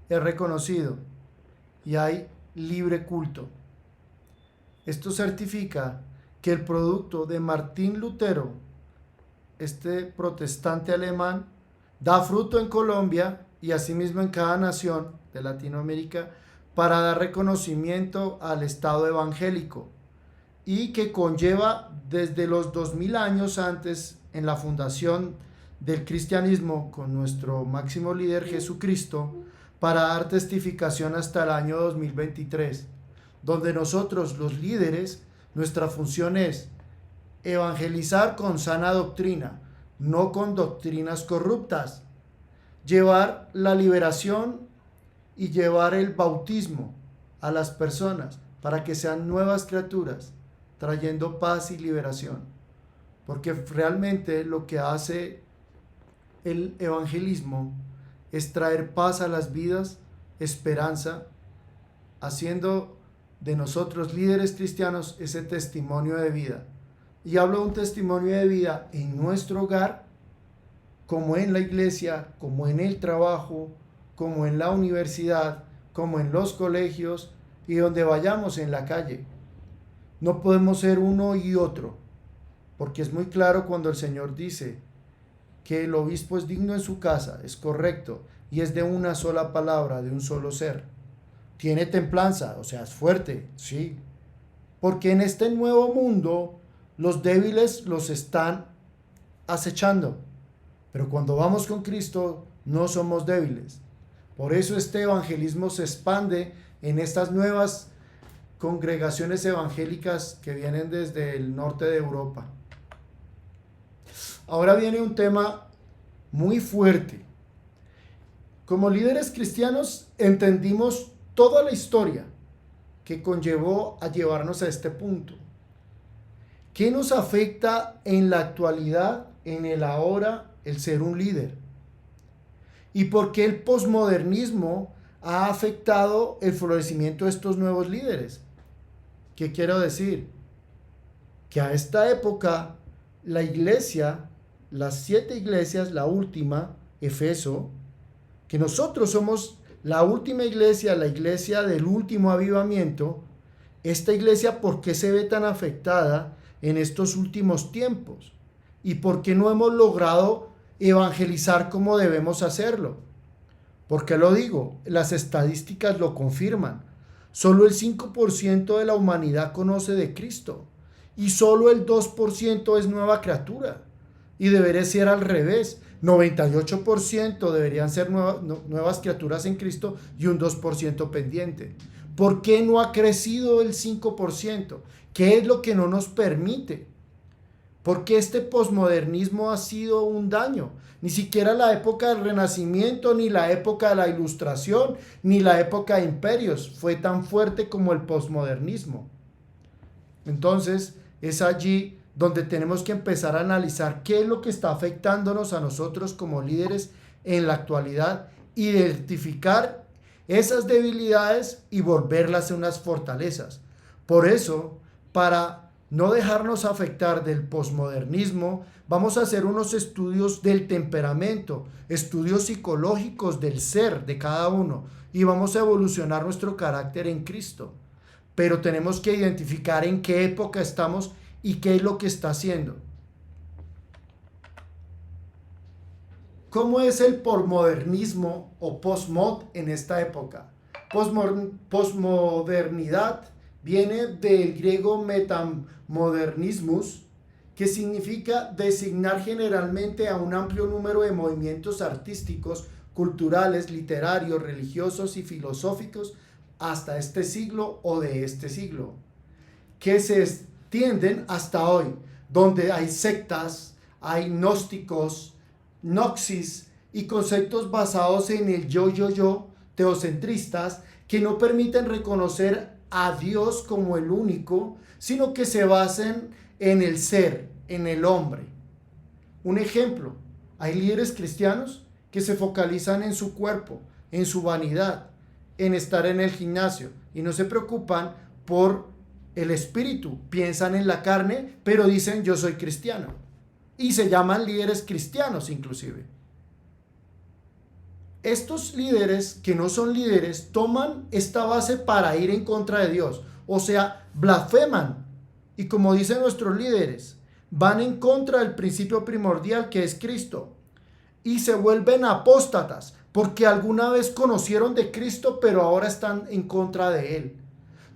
[SPEAKER 1] es reconocido y hay libre culto. Esto certifica que el producto de Martín Lutero, este protestante alemán, da fruto en Colombia y asimismo en cada nación de Latinoamérica para dar reconocimiento al Estado evangélico y que conlleva desde los 2000 años antes en la fundación del cristianismo con nuestro máximo líder Jesucristo para dar testificación hasta el año 2023, donde nosotros los líderes, nuestra función es evangelizar con sana doctrina, no con doctrinas corruptas, llevar la liberación y llevar el bautismo a las personas para que sean nuevas criaturas, trayendo paz y liberación. Porque realmente lo que hace el evangelismo es traer paz a las vidas, esperanza, haciendo de nosotros líderes cristianos ese testimonio de vida. Y hablo de un testimonio de vida en nuestro hogar, como en la iglesia, como en el trabajo, como en la universidad, como en los colegios y donde vayamos en la calle. No podemos ser uno y otro, porque es muy claro cuando el Señor dice que el obispo es digno en su casa, es correcto, y es de una sola palabra, de un solo ser. tiene templanza, o sea, es fuerte, sí. Porque en este nuevo mundo los débiles los están acechando. Pero cuando vamos con Cristo no somos débiles. Por eso este evangelismo se expande en estas nuevas congregaciones evangélicas que vienen desde el norte de Europa. Ahora viene un tema muy fuerte. Como líderes cristianos entendimos toda la historia que conllevó a llevarnos a este punto. ¿Qué nos afecta en la actualidad, en el ahora, el ser un líder? ¿Y por qué el posmodernismo ha afectado el florecimiento de estos nuevos líderes? ¿Qué quiero decir? Que a esta época la iglesia, las 7 iglesias, la última, Efeso, que nosotros somos la última iglesia, la iglesia del último avivamiento, esta iglesia, ¿por qué se ve tan afectada en estos últimos tiempos? ¿Y por qué no hemos logrado evangelizar como debemos hacerlo? ¿Por qué lo digo? Las estadísticas lo confirman. Solo el 5% de la humanidad conoce de Cristo y solo el 2% es nueva criatura. Y debería ser al revés. 98% deberían ser nuevas criaturas en Cristo y un 2% pendiente. ¿Por qué no ha crecido el 5%? ¿Qué es lo que no nos permite? Porque este posmodernismo ha sido un daño. Ni siquiera la época del Renacimiento, ni la época de la Ilustración, ni la época de imperios fue tan fuerte como el posmodernismo. Entonces, es allí donde tenemos que empezar a analizar qué es lo que está afectándonos a nosotros como líderes en la actualidad, identificar esas debilidades y volverlas en unas fortalezas. Por eso, para no dejarnos afectar del posmodernismo, vamos a hacer unos estudios del temperamento, estudios psicológicos del ser de cada uno, y vamos a evolucionar nuestro carácter en Cristo. Pero tenemos que identificar en qué época estamos y qué es lo que está haciendo. ¿Cómo es el posmodernismo o postmod en esta época? Posmodernidad viene del griego metamodernismus, que significa designar generalmente a un amplio número de movimientos artísticos, culturales, literarios, religiosos y filosóficos hasta este siglo o de este siglo, que se extienden hasta hoy, donde hay sectas, hay gnósticos, gnosis y conceptos basados en el yo, teocentristas, que no permiten reconocer a Dios como el único, sino que se basen en el ser, en el hombre. Un ejemplo, hay líderes cristianos que se focalizan en su cuerpo, en su vanidad, en estar en el gimnasio y no se preocupan por el espíritu. Piensan en la carne, pero dicen yo soy cristiano. Y se llaman líderes cristianos inclusive. Estos líderes que no son líderes toman esta base para ir en contra de Dios. O sea, blasfeman. Y como dicen nuestros líderes, van en contra del principio primordial que es Cristo. Y se vuelven apóstatas porque alguna vez conocieron de Cristo, pero ahora están en contra de Él.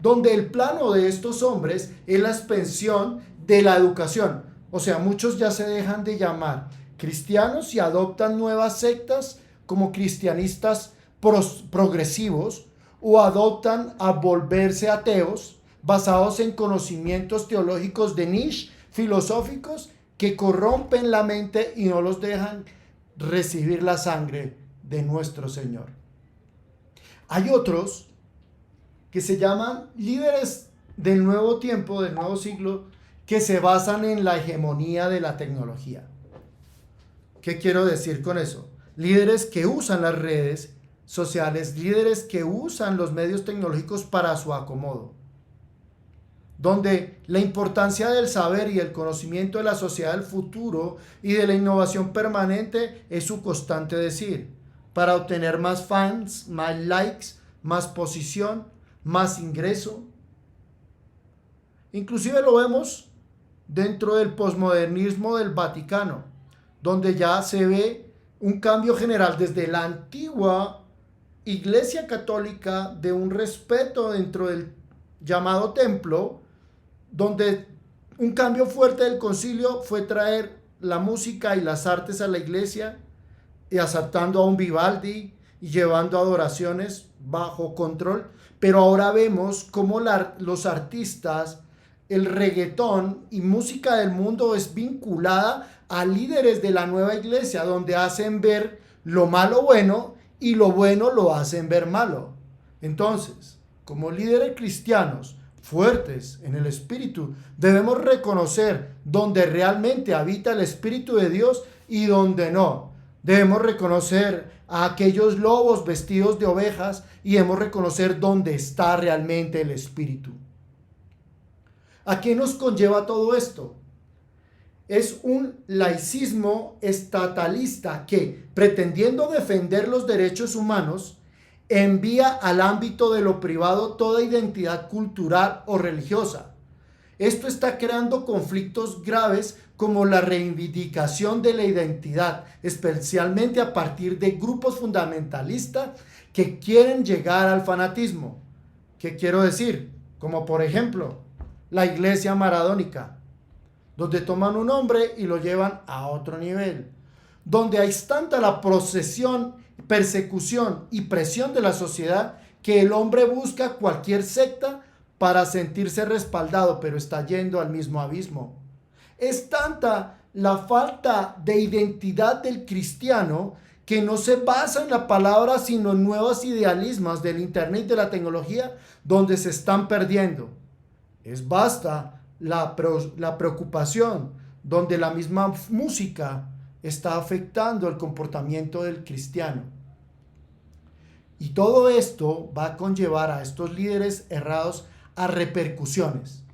[SPEAKER 1] Donde el plano de estos hombres es la expansión de la educación. O sea, muchos ya se dejan de llamar cristianos y adoptan nuevas sectas como cristianistas progresivos, o adoptan a volverse ateos basados en conocimientos teológicos de niche, filosóficos, que corrompen la mente y no los dejan recibir la sangre de nuestro Señor. Hay otros que se llaman líderes del nuevo tiempo, del nuevo siglo, que se basan en la hegemonía de la tecnología. ¿Qué quiero decir con eso? Líderes que usan las redes sociales, líderes que usan los medios tecnológicos para su acomodo, donde la importancia del saber y el conocimiento de la sociedad del futuro y de la innovación permanente es su constante decir, para obtener más fans, más likes, más posición, más ingreso. Inclusive lo vemos dentro del posmodernismo del Vaticano, donde ya se ve un cambio general desde la antigua Iglesia Católica de un respeto dentro del llamado templo, donde un cambio fuerte del concilio fue traer la música y las artes a la iglesia y asaltando a un Vivaldi y llevando adoraciones bajo control. Pero ahora vemos cómo los artistas, el reggaetón y música del mundo es vinculada a líderes de la nueva iglesia, donde hacen ver lo malo bueno y lo bueno lo hacen ver malo. Entonces, como líderes cristianos fuertes en el espíritu, debemos reconocer donde realmente habita el espíritu de Dios y donde no. Debemos reconocer a aquellos lobos vestidos de ovejas y debemos reconocer dónde está realmente el espíritu. ¿A qué nos conlleva todo esto? Es un laicismo estatalista que, pretendiendo defender los derechos humanos, envía al ámbito de lo privado toda identidad cultural o religiosa. Esto está creando conflictos graves como la reivindicación de la identidad, especialmente a partir de grupos fundamentalistas que quieren llegar al fanatismo. ¿Qué quiero decir? Como por ejemplo, la iglesia maradónica, donde toman un hombre y lo llevan a otro nivel, donde hay tanta la procesión, persecución y presión de la sociedad que el hombre busca cualquier secta para sentirse respaldado, pero está yendo al mismo abismo. Es tanta la falta de identidad del cristiano que no se basa en la palabra, sino en nuevos idealismos del internet y de la tecnología, donde se están perdiendo. Es basta la preocupación, donde la misma música está afectando el comportamiento del cristiano. Y todo esto va a conllevar a estos líderes errados a repercusiones.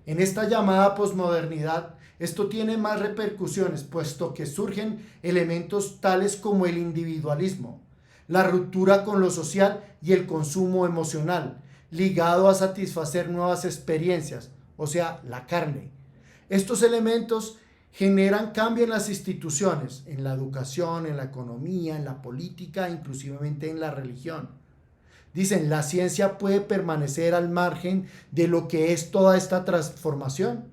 [SPEAKER 1] En esta llamada posmodernidad, esto tiene más repercusiones, puesto que surgen elementos tales como el individualismo, la ruptura con lo social y el consumo emocional, ligado a satisfacer nuevas experiencias, o sea, la carne. Estos elementos generan cambio en las instituciones, en la educación, en la economía, en la política, inclusivamente en la religión. Dicen, la ciencia puede permanecer al margen de lo que es toda esta transformación.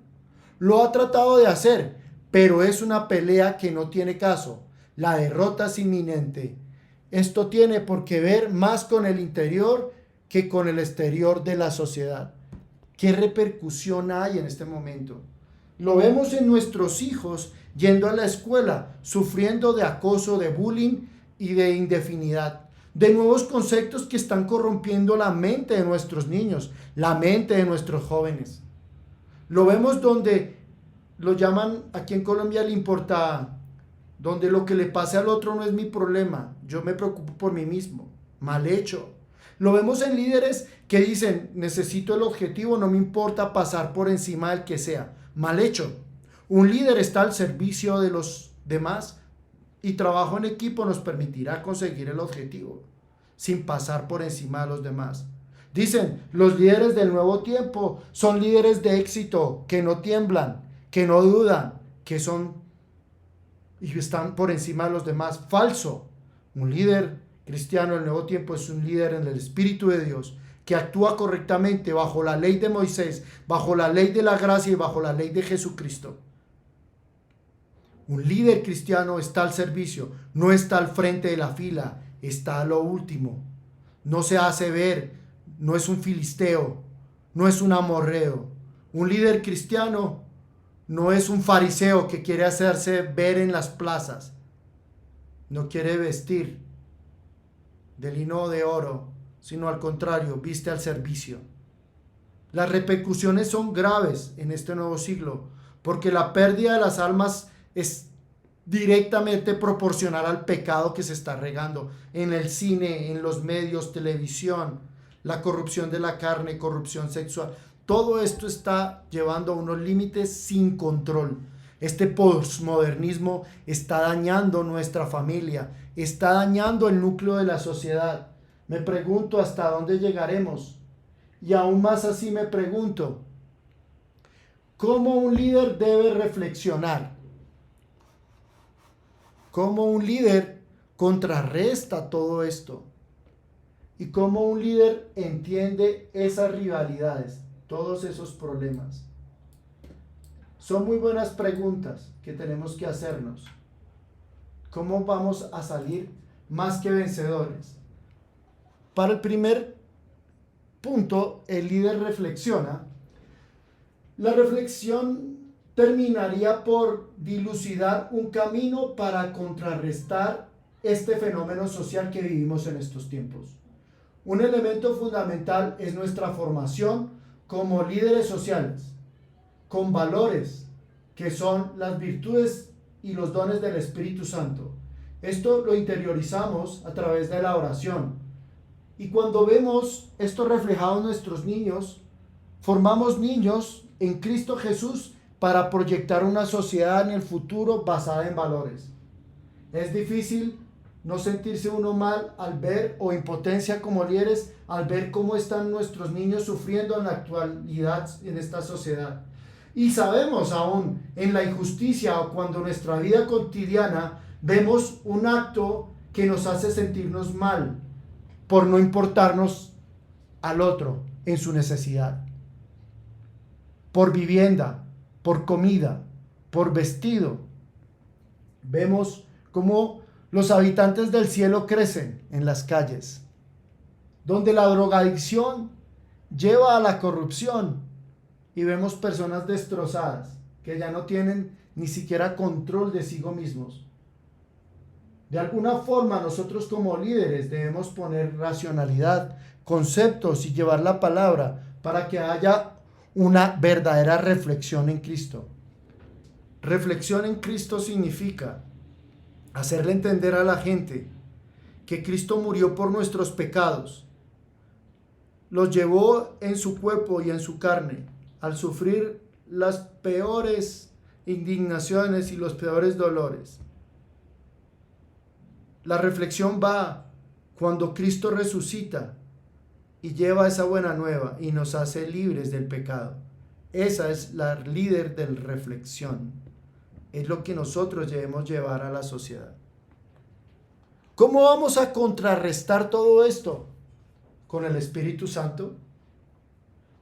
[SPEAKER 1] Lo ha tratado de hacer, pero es una pelea que no tiene caso. La derrota es inminente. Esto tiene por qué ver más con el interior que con el exterior de la sociedad. ¿Qué repercusión hay en este momento? Lo vemos en nuestros hijos yendo a la escuela, sufriendo de acoso, de bullying y de indefinidad, de nuevos conceptos que están corrompiendo la mente de nuestros niños, la mente de nuestros jóvenes. Lo vemos donde lo llaman, aquí en Colombia le importa, donde lo que le pase al otro no es mi problema, yo me preocupo por mí mismo. Mal hecho. Lo vemos en líderes que dicen, necesito el objetivo, no me importa pasar por encima del que sea. Mal hecho. Un líder está al servicio de los demás y trabajo en equipo nos permitirá conseguir el objetivo sin pasar por encima de los demás. Dicen, los líderes del nuevo tiempo son líderes de éxito, que no tiemblan, que no dudan, que son y están por encima de los demás. Falso. Un líder cristiano del nuevo tiempo es un líder en el Espíritu de Dios, que actúa correctamente bajo la ley de Moisés, bajo la ley de la gracia y bajo la ley de Jesucristo. Un líder cristiano está al servicio, no está al frente de la fila, está a lo último. No se hace ver, no es un filisteo, no es un amorreo. Un líder cristiano no es un fariseo que quiere hacerse ver en las plazas. No quiere vestir de lino o de oro, sino al contrario, viste al servicio. Las repercusiones son graves en este nuevo siglo, porque la pérdida de las almas es directamente proporcional al pecado que se está regando en el cine, en los medios, televisión, la corrupción de la carne, corrupción sexual. Todo esto está llevando a unos límites sin control. Este posmodernismo está dañando nuestra familia, está dañando el núcleo de la sociedad. Me pregunto hasta dónde llegaremos. Y aún más así me pregunto, ¿cómo un líder debe reflexionar? ¿Cómo un líder contrarresta todo esto? y cómo un líder entiende esas rivalidades, todos esos problemas. Son muy buenas preguntas que tenemos que hacernos. ¿Cómo vamos a salir más que vencedores? Para el primer punto, el líder reflexiona. La reflexión terminaría por dilucidar un camino para contrarrestar este fenómeno social que vivimos en estos tiempos. Un elemento fundamental es nuestra formación como líderes sociales, con valores que son las virtudes y los dones del Espíritu Santo. Esto lo interiorizamos a través de la oración. Y cuando vemos esto reflejado en nuestros niños, formamos niños en Cristo Jesús para proyectar una sociedad en el futuro basada en valores. Es difícil no sentirse uno mal al ver, o impotencia como líderes, al ver cómo están nuestros niños sufriendo en la actualidad en esta sociedad. Y sabemos aún en la injusticia o cuando en nuestra vida cotidiana vemos un acto que nos hace sentirnos mal por no importarnos al otro en su necesidad. Por vivienda, por comida, por vestido. Vemos cómo los habitantes del cielo crecen en las calles, donde la drogadicción lleva a la corrupción y vemos personas destrozadas que ya no tienen ni siquiera control de sí mismos. De alguna forma nosotros como líderes debemos poner racionalidad, conceptos y llevar la palabra para que haya una verdadera reflexión en Cristo. Reflexión en Cristo significa hacerle entender a la gente que Cristo murió por nuestros pecados, los llevó en su cuerpo y en su carne, al sufrir las peores indignaciones y los peores dolores. La reflexión va cuando Cristo resucita y lleva esa buena nueva y nos hace libres del pecado. Esa es la líder de reflexión. Es lo que nosotros debemos llevar a la sociedad. ¿Cómo vamos a contrarrestar todo esto? Con el Espíritu Santo.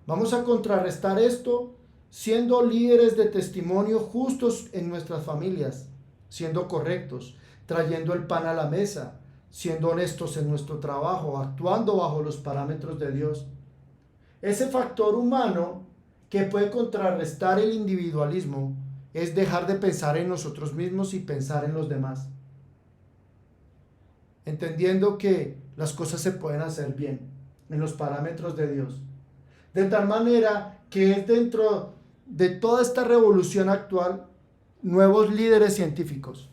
[SPEAKER 1] Vamos a contrarrestar esto siendo líderes de testimonio justos en nuestras familias, siendo correctos, trayendo el pan a la mesa, siendo honestos en nuestro trabajo, actuando bajo los parámetros de Dios. Ese factor humano que puede contrarrestar el individualismo es dejar de pensar en nosotros mismos y pensar en los demás. Entendiendo que las cosas se pueden hacer bien en los parámetros de Dios. De tal manera que es dentro de toda esta revolución actual nuevos líderes científicos.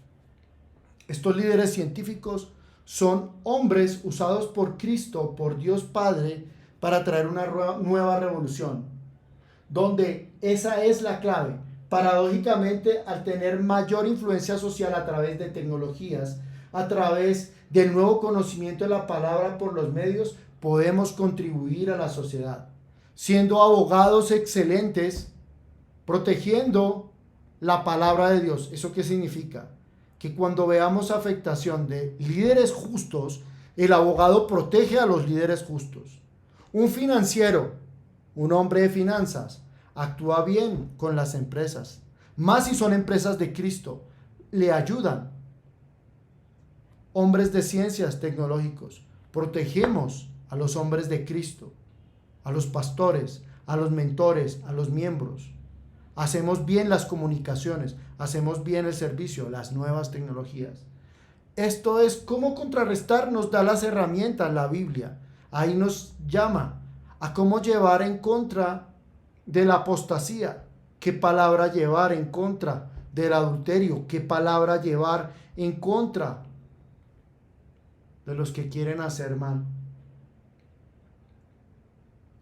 [SPEAKER 1] Estos líderes científicos son hombres usados por Cristo, por Dios Padre, para traer una nueva revolución, donde esa es la clave. Paradójicamente, al tener mayor influencia social a través de tecnologías, a través del nuevo conocimiento de la palabra por los medios, podemos contribuir a la sociedad, siendo abogados excelentes, protegiendo la palabra de Dios. ¿Eso qué significa? Que cuando veamos afectación de líderes justos, el abogado protege a los líderes justos. Un financiero, un hombre de finanzas, actúa bien con las empresas, más si son empresas de Cristo, le ayudan. Hombres de ciencias tecnológicos, protegemos a los hombres de Cristo, a los pastores, a los mentores, a los miembros. Hacemos bien las comunicaciones, hacemos bien el servicio, las nuevas tecnologías. Esto es cómo contrarrestar, nos da las herramientas la Biblia. Ahí nos llama a cómo llevar en contra de la apostasía, qué palabra llevar en contra del adulterio, qué palabra llevar en contra de los que quieren hacer mal.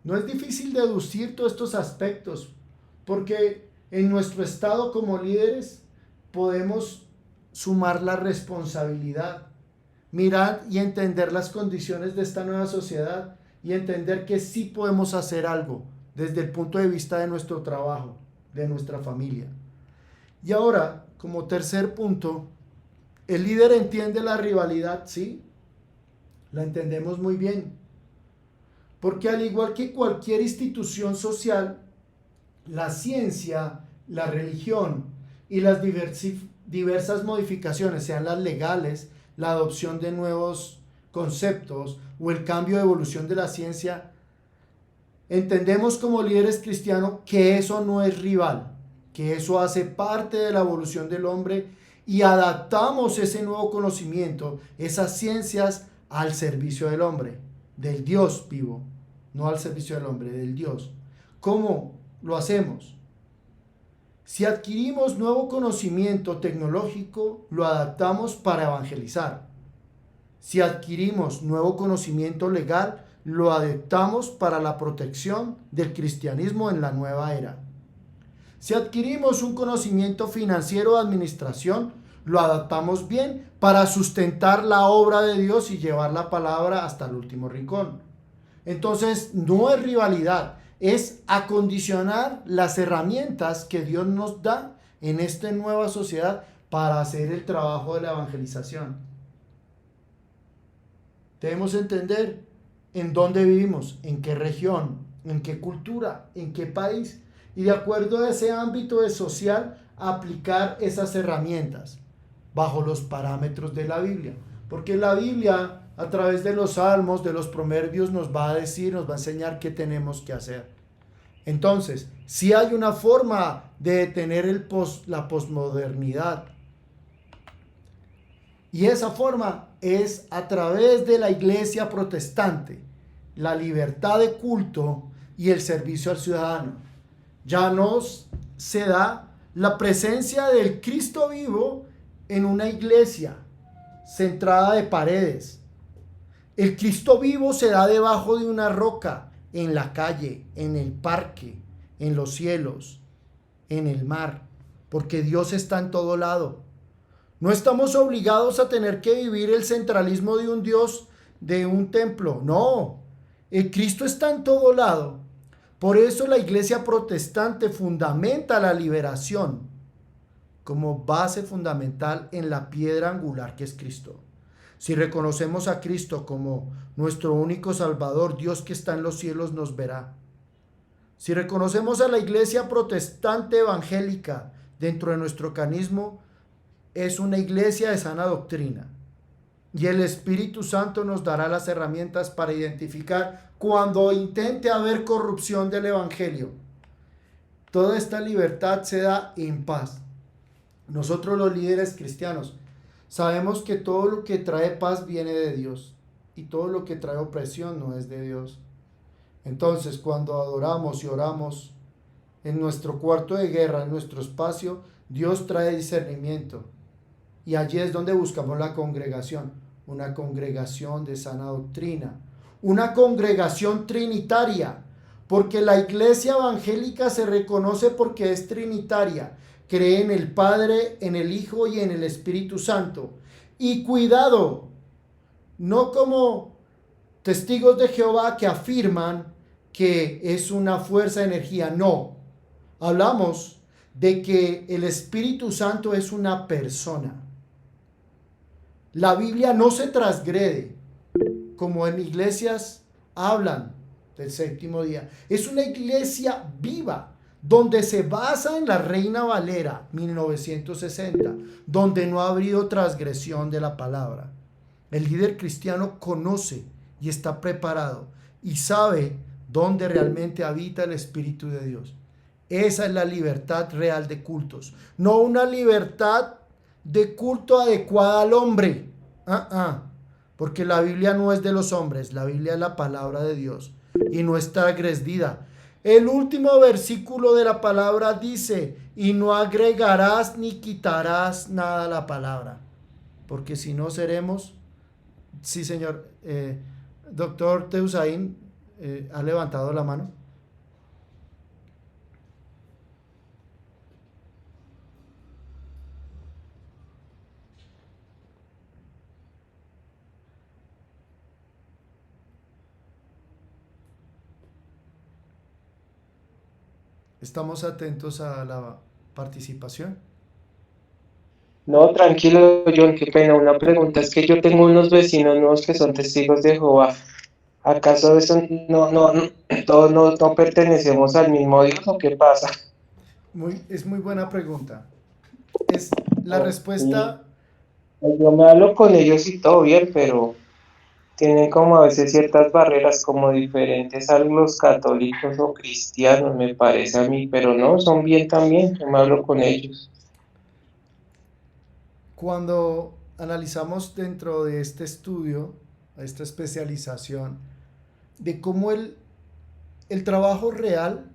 [SPEAKER 1] No es difícil deducir todos estos aspectos, porque en nuestro estado como líderes podemos sumar la responsabilidad, mirar y entender las condiciones de esta nueva sociedad y entender que sí podemos hacer algo desde el punto de vista de nuestro trabajo, de nuestra familia. Y ahora, como tercer punto, el líder entiende la rivalidad, ¿sí? La entendemos muy bien. Porque al igual que cualquier institución social, la ciencia, la religión y las diversas modificaciones, sean las legales, la adopción de nuevos conceptos o el cambio de evolución de la ciencia, entendemos como líderes cristianos que eso no es rival, que eso hace parte de la evolución del hombre y adaptamos ese nuevo conocimiento, esas ciencias al servicio del hombre, del Dios vivo, no al servicio del hombre, del Dios. ¿Cómo lo hacemos? Si adquirimos nuevo conocimiento tecnológico, lo adaptamos para evangelizar. Si adquirimos nuevo conocimiento legal, lo adaptamos para la protección del cristianismo en la nueva era. Si adquirimos un conocimiento financiero de administración, lo adaptamos bien para sustentar la obra de Dios y llevar la palabra hasta el último rincón. Entonces, no es rivalidad, es acondicionar las herramientas que Dios nos da en esta nueva sociedad para hacer el trabajo de la evangelización. Debemos entender en dónde vivimos, en qué región, en qué cultura, en qué país, y de acuerdo a ese ámbito social, aplicar esas herramientas bajo los parámetros de la Biblia. Porque la Biblia, a través de los salmos, de los proverbios, nos va a decir, nos va a enseñar qué tenemos que hacer. Entonces, si hay una forma de detener la posmodernidad, y esa forma es a través de la iglesia protestante, la libertad de culto y el servicio al ciudadano. Ya nos se da la presencia del Cristo vivo en una iglesia centrada de paredes. El Cristo vivo se da debajo de una roca, en la calle, en el parque, en los cielos, en el mar, porque Dios está en todo lado. No estamos obligados a tener que vivir el centralismo de un Dios, de un templo. No, el Cristo está en todo lado. Por eso la iglesia protestante fundamenta la liberación como base fundamental en la piedra angular que es Cristo. Si reconocemos a Cristo como nuestro único Salvador, Dios que está en los cielos nos verá. Si reconocemos a la iglesia protestante evangélica dentro de nuestro organismo, es una iglesia de sana doctrina. Y el Espíritu Santo nos dará las herramientas para identificar cuando intente haber corrupción del Evangelio. Toda esta libertad se da en paz. Nosotros los líderes cristianos sabemos que todo lo que trae paz viene de Dios y todo lo que trae opresión no es de Dios. Entonces, cuando adoramos y oramos en nuestro cuarto de guerra, en nuestro espacio, Dios trae discernimiento. Y allí es donde buscamos la congregación, una congregación de sana doctrina, una congregación trinitaria, porque la iglesia evangélica se reconoce porque es trinitaria, cree en el Padre, en el Hijo y en el Espíritu Santo. Y cuidado, no como testigos de Jehová que afirman que es una fuerza de energía, no, hablamos de que el Espíritu Santo es una persona. La Biblia no se transgrede, como en iglesias hablan del séptimo día. Es una iglesia viva, donde se basa en la Reina Valera 1960, donde no ha habido transgresión de la palabra. El líder cristiano conoce y está preparado y sabe dónde realmente habita el Espíritu de Dios. Esa es la libertad real de cultos, no una libertad de culto adecuada al hombre. Porque la Biblia no es de los hombres, la Biblia es la palabra de Dios y no está agredida. El último versículo de la palabra dice, y no agregarás ni quitarás nada a la palabra, porque si no seremos, sí señor, doctor Teusaín, ¿ha levantado la mano? Estamos atentos a la participación.
[SPEAKER 2] No, tranquilo, John, qué pena. Una pregunta es que yo tengo unos vecinos nuevos que son testigos de Jehová ¿Acaso eso todos no pertenecemos al mismo Dios o qué pasa?
[SPEAKER 1] Es muy buena pregunta. Es la
[SPEAKER 2] Sí,
[SPEAKER 1] respuesta.
[SPEAKER 2] pues yo me hablo con ellos y todo bien, pero tienen como a veces ciertas barreras como diferentes a los católicos o cristianos, me parece a mí, pero no, son bien también, yo me hablo con ellos.
[SPEAKER 1] Cuando analizamos dentro de este estudio, esta especialización, de cómo el trabajo real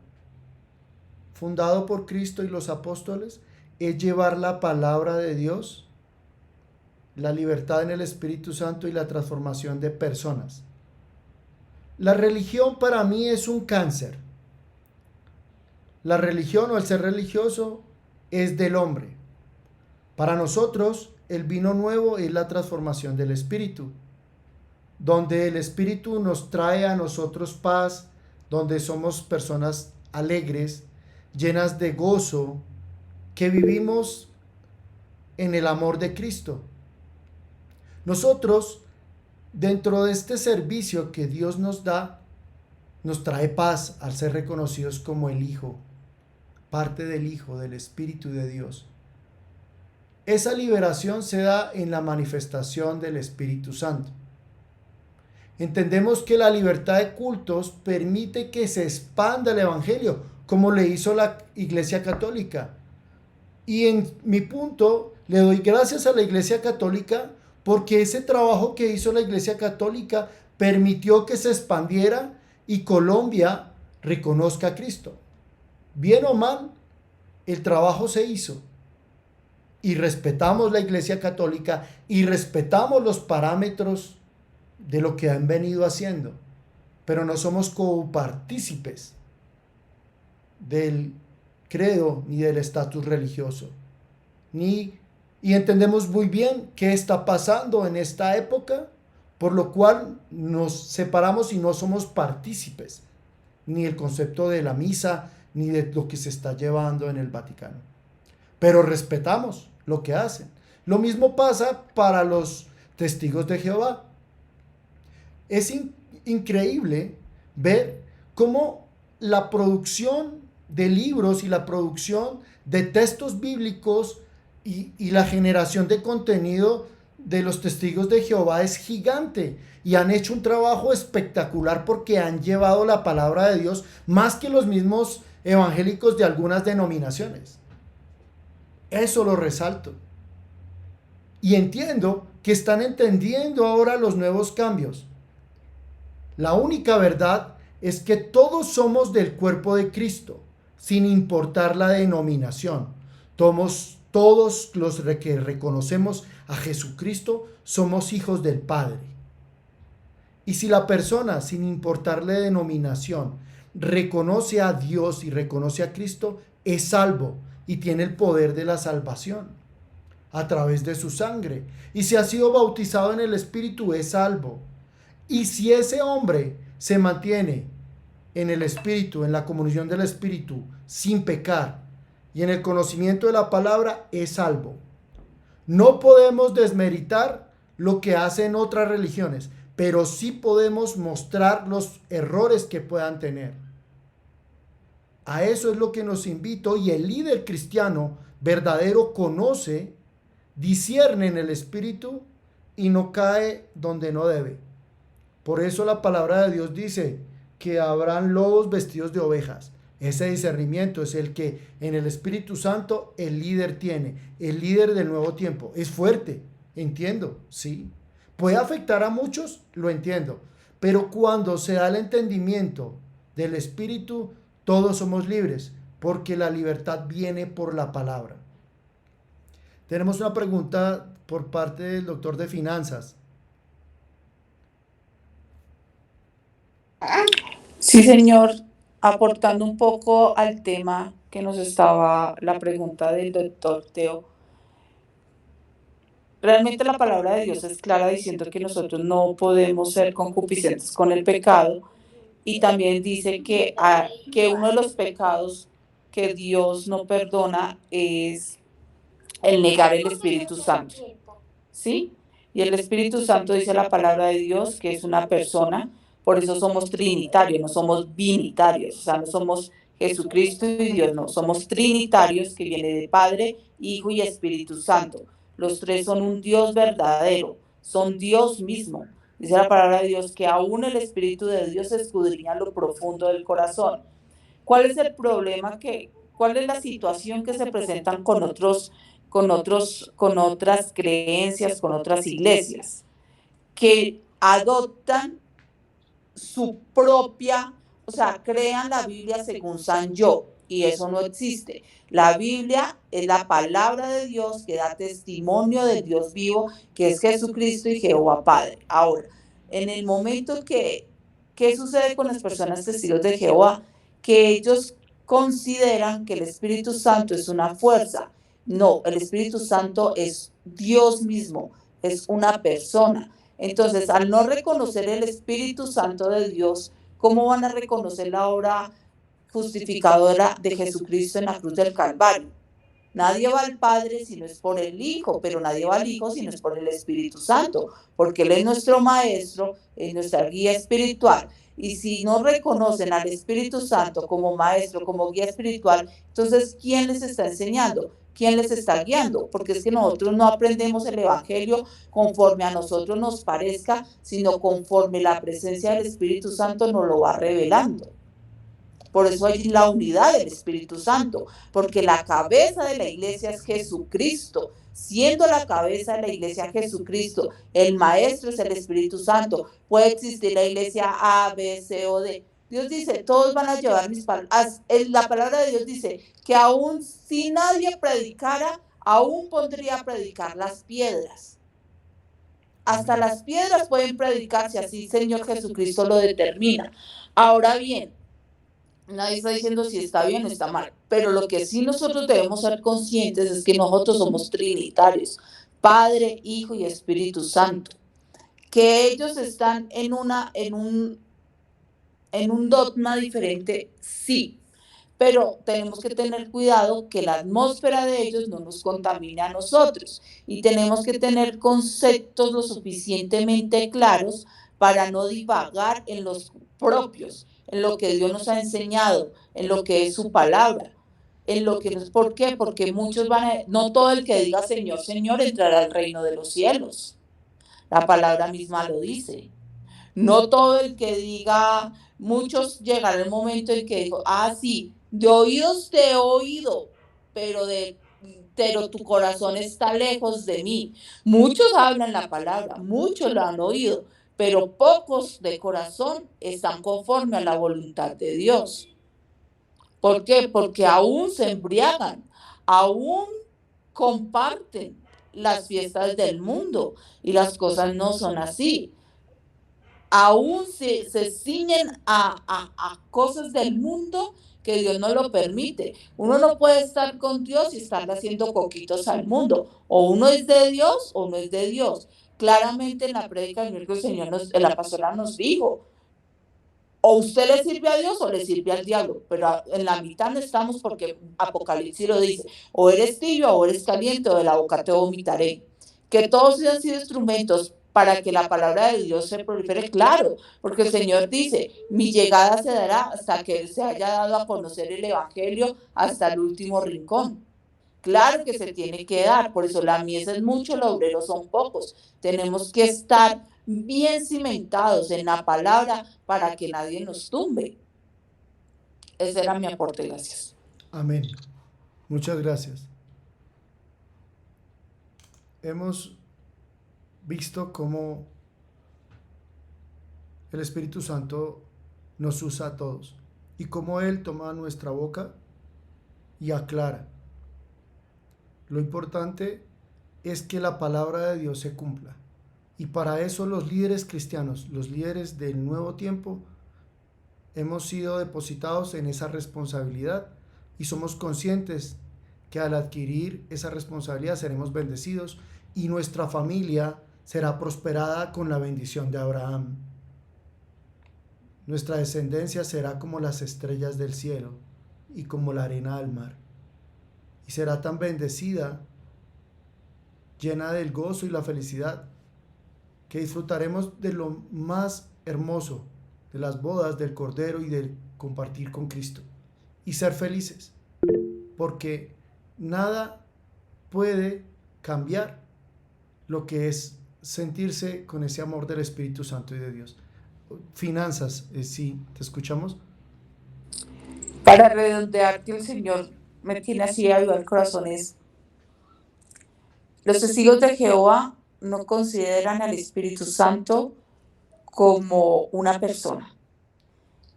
[SPEAKER 1] fundado por Cristo y los apóstoles es llevar la palabra de Dios, la libertad en el Espíritu Santo y la transformación de personas. La religión para mí es un cáncer. La religión o el ser religioso es del hombre. Para nosotros, el vino nuevo es la transformación del Espíritu, donde el Espíritu nos trae a nosotros paz, donde somos personas alegres, llenas de gozo, que vivimos en el amor de Cristo. Nosotros, dentro de este servicio que Dios nos da, nos trae paz al ser reconocidos como el Hijo, parte del Hijo, del Espíritu de Dios. Esa liberación se da en la manifestación del Espíritu Santo. Entendemos que la libertad de cultos permite que se expanda el Evangelio, como le hizo la Iglesia Católica. Y en mi punto, le doy gracias a la Iglesia Católica porque ese trabajo que hizo la Iglesia Católica permitió que se expandiera y Colombia reconozca a Cristo. Bien o mal, el trabajo se hizo. Y respetamos la Iglesia Católica y respetamos los parámetros de lo que han venido haciendo, pero no somos copartícipes del credo ni del estatus religioso, ni y entendemos muy bien qué está pasando en esta época, por lo cual nos separamos y no somos partícipes ni el concepto de la misa ni de lo que se está llevando en el Vaticano. Pero respetamos lo que hacen. Lo mismo pasa para los testigos de Jehová. Es increíble ver cómo la producción de libros y la producción de textos bíblicos y la generación de contenido de los testigos de Jehová es gigante y han hecho un trabajo espectacular porque han llevado la palabra de Dios más que los mismos evangélicos de algunas denominaciones. Eso lo resalto. Y entiendo que están entendiendo ahora los nuevos cambios. La única verdad es que todos somos del cuerpo de Cristo, sin importar la denominación. Todos los que reconocemos a Jesucristo somos hijos del Padre. Y si la persona, sin importarle denominación, reconoce a Dios y reconoce a Cristo, es salvo y tiene el poder de la salvación a través de su sangre. Y si ha sido bautizado en el Espíritu, es salvo. Y si ese hombre se mantiene en el Espíritu, en la comunión del Espíritu, sin pecar y en el conocimiento de la palabra, es salvo. No podemos desmeritar lo que hacen otras religiones, pero sí podemos mostrar los errores que puedan tener. A eso es lo que nos invito y el líder cristiano verdadero conoce, discierne en el Espíritu y no cae donde no debe. Por eso la palabra de Dios dice que habrán lobos vestidos de ovejas. Ese discernimiento es el que en el Espíritu Santo el líder tiene, el líder del nuevo tiempo. Es fuerte, entiendo, sí. Puede afectar a muchos, lo entiendo. Pero cuando se da el entendimiento del Espíritu, todos somos libres, porque la libertad viene por la palabra. Tenemos una pregunta por parte del doctor de finanzas.
[SPEAKER 3] Sí, señor, aportando un poco al tema que nos estaba la pregunta del doctor Teo, realmente la palabra de Dios es clara diciendo que nosotros no podemos ser concupiscentes con el pecado y también dice que uno de los pecados que Dios no perdona es el negar el Espíritu Santo, ¿sí? Y el Espíritu Santo dice la palabra de Dios que es una persona, Por eso somos trinitarios, no somos binitarios, o sea, no somos Jesucristo y Dios, no, somos trinitarios que viene de Padre, Hijo y Espíritu Santo. Los tres son un Dios verdadero, son Dios mismo. Dice la palabra de Dios que aún el Espíritu de Dios escudriña lo profundo del corazón. ¿Cuál es el problema cuál es la situación que se presentan con otras creencias, con otras iglesias? Que adoptan su propia, o sea, crean la Biblia según San Yo, y eso no existe. La Biblia es la palabra de Dios que da testimonio del Dios vivo, que es Jesucristo y Jehová Padre. Ahora, en el momento ¿qué sucede con las personas testigos de Jehová? Que ellos consideran que el Espíritu Santo es una fuerza. No, el Espíritu Santo es Dios mismo, es una persona. Entonces, al no reconocer el Espíritu Santo de Dios, ¿cómo van a reconocer la obra justificadora de Jesucristo en la cruz del Calvario? Nadie va al Padre si no es por el Hijo, pero nadie va al Hijo si no es por el Espíritu Santo, porque Él es nuestro Maestro, es nuestra guía espiritual. Y si no reconocen al Espíritu Santo como Maestro, como guía espiritual, entonces, ¿quién les está enseñando? ¿Quién les está guiando? Porque es que nosotros no aprendemos el Evangelio conforme a nosotros nos parezca, sino conforme la presencia del Espíritu Santo nos lo va revelando. Por eso hay la unidad del Espíritu Santo, porque la cabeza de la iglesia es Jesucristo. Siendo la cabeza de la iglesia Jesucristo, el maestro es el Espíritu Santo. Puede existir la iglesia A, B, C o D. Dios dice, todos van a llevar mis palabras. La palabra de Dios dice que aún si nadie predicara, aún pondría a predicar las piedras. Hasta las piedras pueden predicar si así el Señor Jesucristo lo determina. Ahora bien, nadie está diciendo si está bien o está mal, pero lo que sí nosotros debemos ser conscientes es que nosotros somos trinitarios, Padre, Hijo y Espíritu Santo, que ellos están en un dogma diferente, sí, pero tenemos que tener cuidado que la atmósfera de ellos no nos contamine a nosotros y tenemos que tener conceptos lo suficientemente claros para no divagar en los propios, en lo que Dios nos ha enseñado, en lo que es su palabra, en lo que nos, ¿por qué? Porque muchos no todo el que diga Señor, Señor entrará al reino de los cielos. La palabra misma lo dice. No todo el que diga, muchos llegará el momento en que dijo, sí, de oídos te he oído, pero tu corazón está lejos de mí. Muchos hablan la palabra, muchos la han oído, pero pocos de corazón están conforme a la voluntad de Dios. ¿Por qué? Porque aún se embriagan, aún comparten las fiestas del mundo y las cosas no son así. Aún se ciñen a cosas del mundo que Dios no lo permite. Uno no puede estar con Dios y estar haciendo coquitos al mundo. O uno es de Dios o no es de Dios. Claramente en la prédica del miércoles el Señor la pastora nos dijo, o usted le sirve a Dios o le sirve al diablo, pero en la mitad no estamos porque Apocalipsis lo dice, o eres tibio o eres caliente o de la boca te vomitaré. Que todos han sido instrumentos para que la palabra de Dios se prolifere, claro, porque el Señor dice, mi llegada se dará hasta que se haya dado a conocer el Evangelio hasta el último rincón. Claro que se tiene que dar, por eso la mies es mucho, los obreros son pocos. Tenemos que estar bien cimentados en la palabra para que nadie nos tumbe. Ese era mi aporte, gracias.
[SPEAKER 1] Amén. Muchas gracias. Hemos visto cómo el Espíritu Santo nos usa a todos y cómo Él toma nuestra boca y aclara. Lo importante es que la palabra de Dios se cumpla. Y para eso los líderes cristianos, los líderes del nuevo tiempo, hemos sido depositados en esa responsabilidad y somos conscientes que al adquirir esa responsabilidad seremos bendecidos y nuestra familia será prosperada con la bendición de Abraham. Nuestra descendencia será como las estrellas del cielo y como la arena del mar. Y será tan bendecida, llena del gozo y la felicidad, que disfrutaremos de lo más hermoso de las bodas del Cordero y de compartir con Cristo y ser felices, porque nada puede cambiar lo que es sentirse con ese amor del Espíritu Santo y de Dios. Finanzas, sí, ¿te escuchamos?
[SPEAKER 3] Para redondear que el Señor me tiene así avivado el corazón es, los testigos de Jehová no consideran al Espíritu Santo como una persona.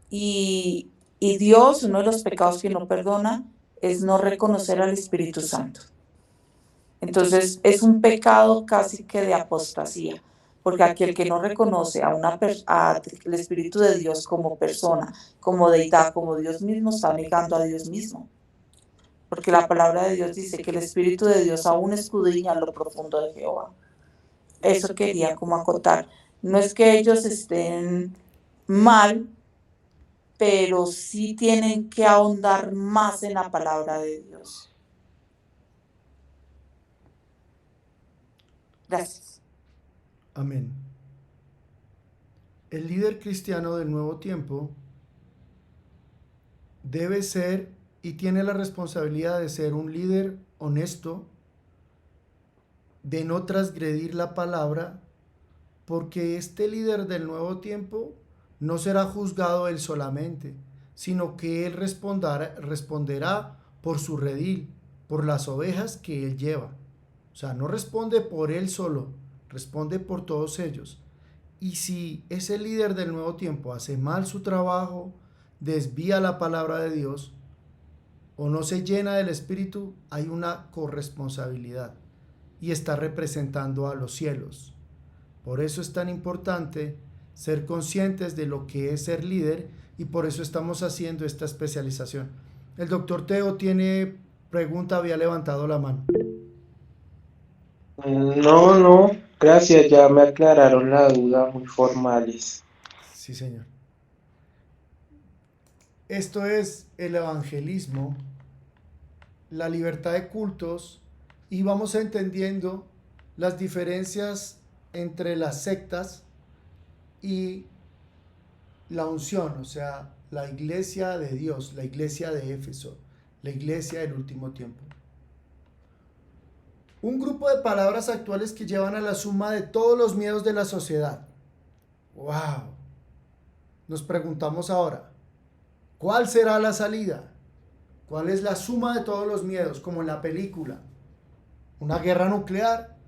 [SPEAKER 3] Y Dios, uno de los pecados que no perdona es no reconocer al Espíritu Santo. Entonces es un pecado casi que de apostasía, porque aquel que no reconoce al Espíritu de Dios como persona, como deidad, como Dios mismo, está negando a Dios mismo. Porque la palabra de Dios dice que el Espíritu de Dios aún escudriña lo profundo de Jehová. Eso quería como acotar. No es que ellos estén mal, pero sí tienen que ahondar más en la palabra de Dios. Gracias.
[SPEAKER 1] Amén. El líder cristiano del nuevo tiempo debe ser y tiene la responsabilidad de ser un líder honesto, de no transgredir la palabra, porque este líder del nuevo tiempo no será juzgado él solamente, sino que él responderá por su redil, por las ovejas que él lleva. O sea, no responde por él solo, responde por todos ellos. Y si ese líder del nuevo tiempo hace mal su trabajo, desvía la palabra de Dios o no se llena del Espíritu, hay una corresponsabilidad y está representando a los cielos. Por eso es tan importante ser conscientes de lo que es ser líder y por eso estamos haciendo esta especialización. El doctor Teo tiene pregunta, había levantado la mano.
[SPEAKER 2] No, gracias, ya me aclararon la duda muy formales.
[SPEAKER 1] Sí, señor. Esto es el evangelismo, la libertad de cultos y vamos entendiendo las diferencias entre las sectas y la unción, o sea, la iglesia de Dios, la iglesia de Éfeso, la iglesia del último tiempo. Un grupo de palabras actuales que llevan a la suma de todos los miedos de la sociedad. ¡Wow! Nos preguntamos ahora, ¿cuál será la salida? ¿Cuál es la suma de todos los miedos, como en la película? ¿Una guerra nuclear?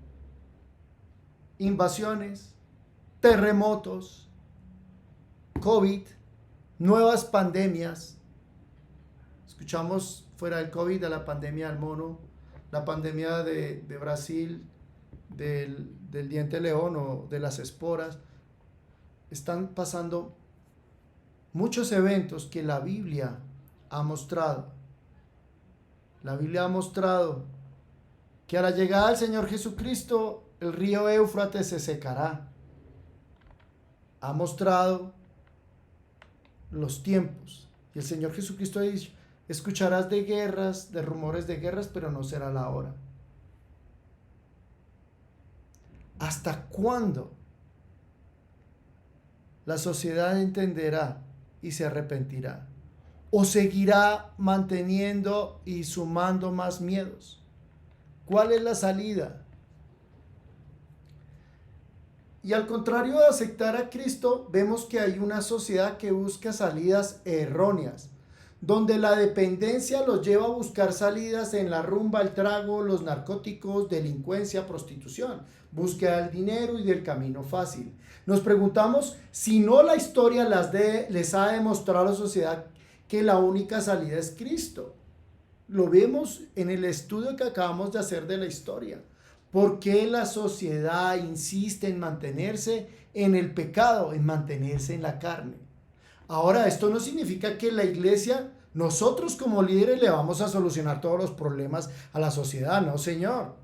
[SPEAKER 1] ¿Invasiones? ¿Terremotos? ¿COVID? ¿Nuevas pandemias? Escuchamos fuera del COVID de la pandemia del mono, la pandemia de Brasil, del diente león o de las esporas. Están pasando muchos eventos que la Biblia ha mostrado. La Biblia ha mostrado que a la llegada del Señor Jesucristo el río Éufrates se secará. Ha mostrado los tiempos. Y el Señor Jesucristo ha dicho, escucharás de guerras, de rumores de guerras, pero no será la hora. ¿Hasta cuándo la sociedad entenderá y se arrepentirá? ¿O seguirá manteniendo y sumando más miedos? ¿Cuál es la salida? Y al contrario de aceptar a Cristo, vemos que hay una sociedad que busca salidas erróneas, donde la dependencia los lleva a buscar salidas en la rumba, el trago, los narcóticos, delincuencia, prostitución, búsqueda del dinero y del camino fácil. Nos preguntamos si no la historia les ha demostrado a la sociedad que la única salida es Cristo. Lo vemos en el estudio que acabamos de hacer de la historia. ¿Por qué la sociedad insiste en mantenerse en el pecado, en mantenerse en la carne? Ahora, esto no significa que la iglesia, nosotros como líderes le vamos a solucionar todos los problemas a la sociedad, no señor.